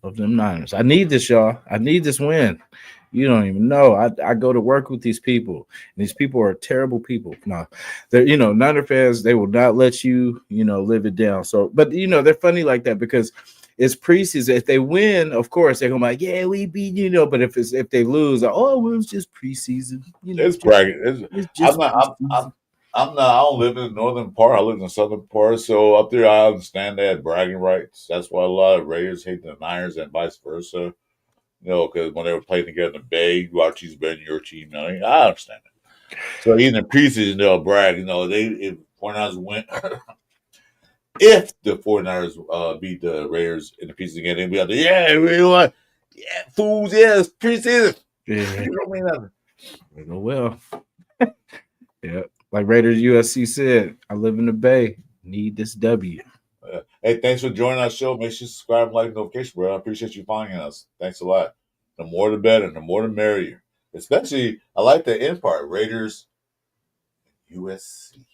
Speaker 2: of them Niners. I need this, y'all. I need this win. You don't even know. I go to work with these people, and these people are terrible people. No, they're Niner fans. They will not let you live it down. So, but they're funny like that because it's preseason. If they win, of course they're gonna be like, yeah, we beat But if they lose, like, oh, well, it was just preseason.
Speaker 3: It's bragging. I'm not. I don't live in the northern part. I live in the southern part. So up there, I understand they have bragging rights. That's why a lot of Raiders hate the Niners and vice versa. Because when they were playing together in the Bay, our team's better than your team. I understand that. So even in preseason, they'll brag. If 49ers win, if the 49ers beat the Raiders in the preseason game, they'll be out there, yeah, we won. Yeah, fools, yes, preseason.
Speaker 2: Yeah.
Speaker 3: You don't mean nothing.
Speaker 2: Well, yeah. Like Raiders USC said, I live in the Bay. Need this W.
Speaker 3: Hey, thanks for joining our show. Make sure you subscribe and like the notification, bro. I appreciate you finding us. Thanks a lot. The more the better, the more the merrier. Especially, I like the end part. Raiders, USC.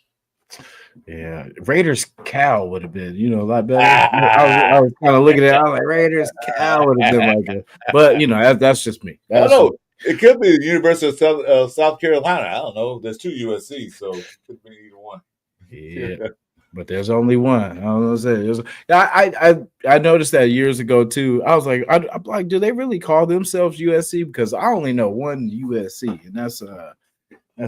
Speaker 2: Yeah, Raiders Cal would have been, a lot better. I was kind of looking at it. I was like, Raiders Cal would have been like that. But, that's just me.
Speaker 3: I don't know. It could be the University of South Carolina. I don't know. There's 2 USC, so it could be either one.
Speaker 2: Yeah. But there's only one. I don't know what to say. I noticed that years ago too. I was like, I'm like, do they really call themselves USC? Because I only know one USC, and that's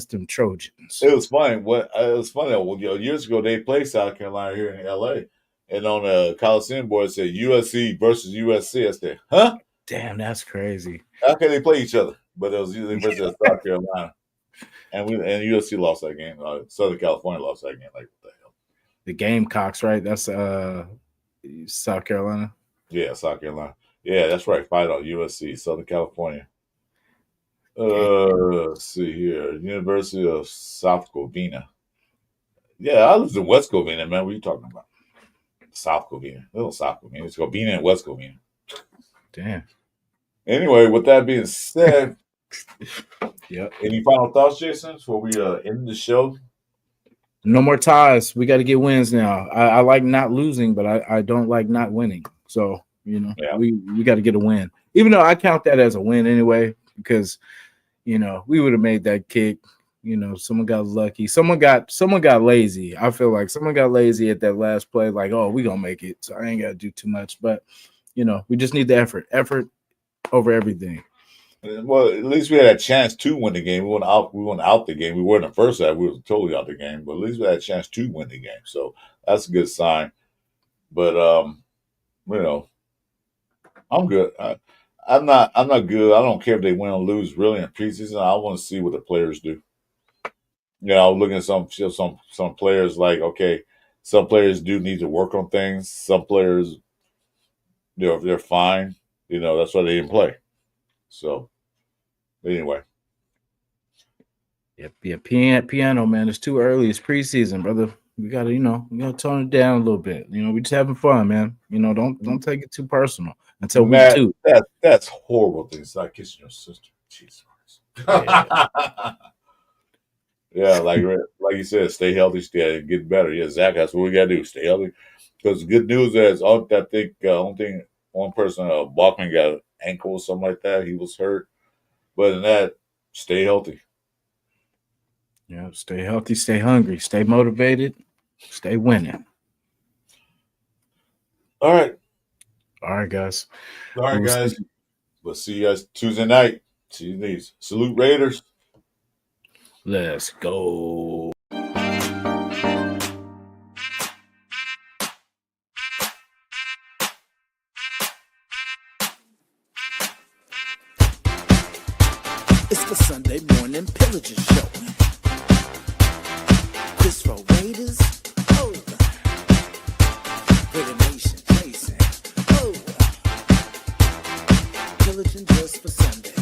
Speaker 2: them Trojans.
Speaker 3: It was funny. It was funny. Well, years ago they played South Carolina here in LA, and on the Coliseum board it said USC versus USC. I said, huh?
Speaker 2: Damn, that's crazy.
Speaker 3: How can they play each other? But it was University of South Carolina, and USC lost that game. Southern California lost that game. Like, what the hell?
Speaker 2: The Gamecocks, right? That's South Carolina.
Speaker 3: Yeah, South Carolina. Yeah, that's right. Fight on USC, Southern California. Let's see here. University of South Covina. Yeah, I lived in West Covina, man. What are you talking about? South Covina. Little South Covina. It's Covina and West Covina.
Speaker 2: Damn.
Speaker 3: Anyway, with that being said,
Speaker 2: yep.
Speaker 3: Any final thoughts, Jason, before we end the show?
Speaker 2: No more ties. We got to get wins now. I like not losing, but I don't like not winning. So, we got to get a win. Even though I count that as a win anyway, because, we would have made that kick. Someone got lucky. Someone got lazy. I feel like someone got lazy at that last play. Like, oh, we going to make it. So I ain't got to do too much. But, we just need the effort. Effort over everything.
Speaker 3: Well, at least we had a chance to win the game. We went out the game. We weren't in the first half. We were totally out the game. But at least we had a chance to win the game. So that's a good sign. But I'm good. I'm not good. I don't care if they win or lose really in preseason. I want to see what the players do. I'm looking at some players like, okay, some players do need to work on things. Some players, they're fine. That's why they didn't play. So anyway.
Speaker 2: Yeah, piano, man. It's too early. It's preseason, brother. We gotta tone it down a little bit. We just having fun, man. Don't take it too personal until we do.
Speaker 3: That's horrible things like kissing your sister. Jesus Christ. Yeah, like you said, stay healthy, stay get better. Yeah, Zach, that's what we gotta do. Stay healthy. Because the good news is, I think one person, Bachman, got an ankle or something like that. He was hurt. But in that, stay healthy.
Speaker 2: Yeah, stay healthy, stay hungry, stay motivated, stay winning.
Speaker 3: All right.
Speaker 2: All right, guys.
Speaker 3: All right, guys. We'll see you guys Tuesday night. See you these. Salute Raiders.
Speaker 2: Let's go.
Speaker 1: It's the Sunday morning Pillaging show. This for Raiders. Oh, Raider Nation Jasin. Oh, Pillaging just for Sunday.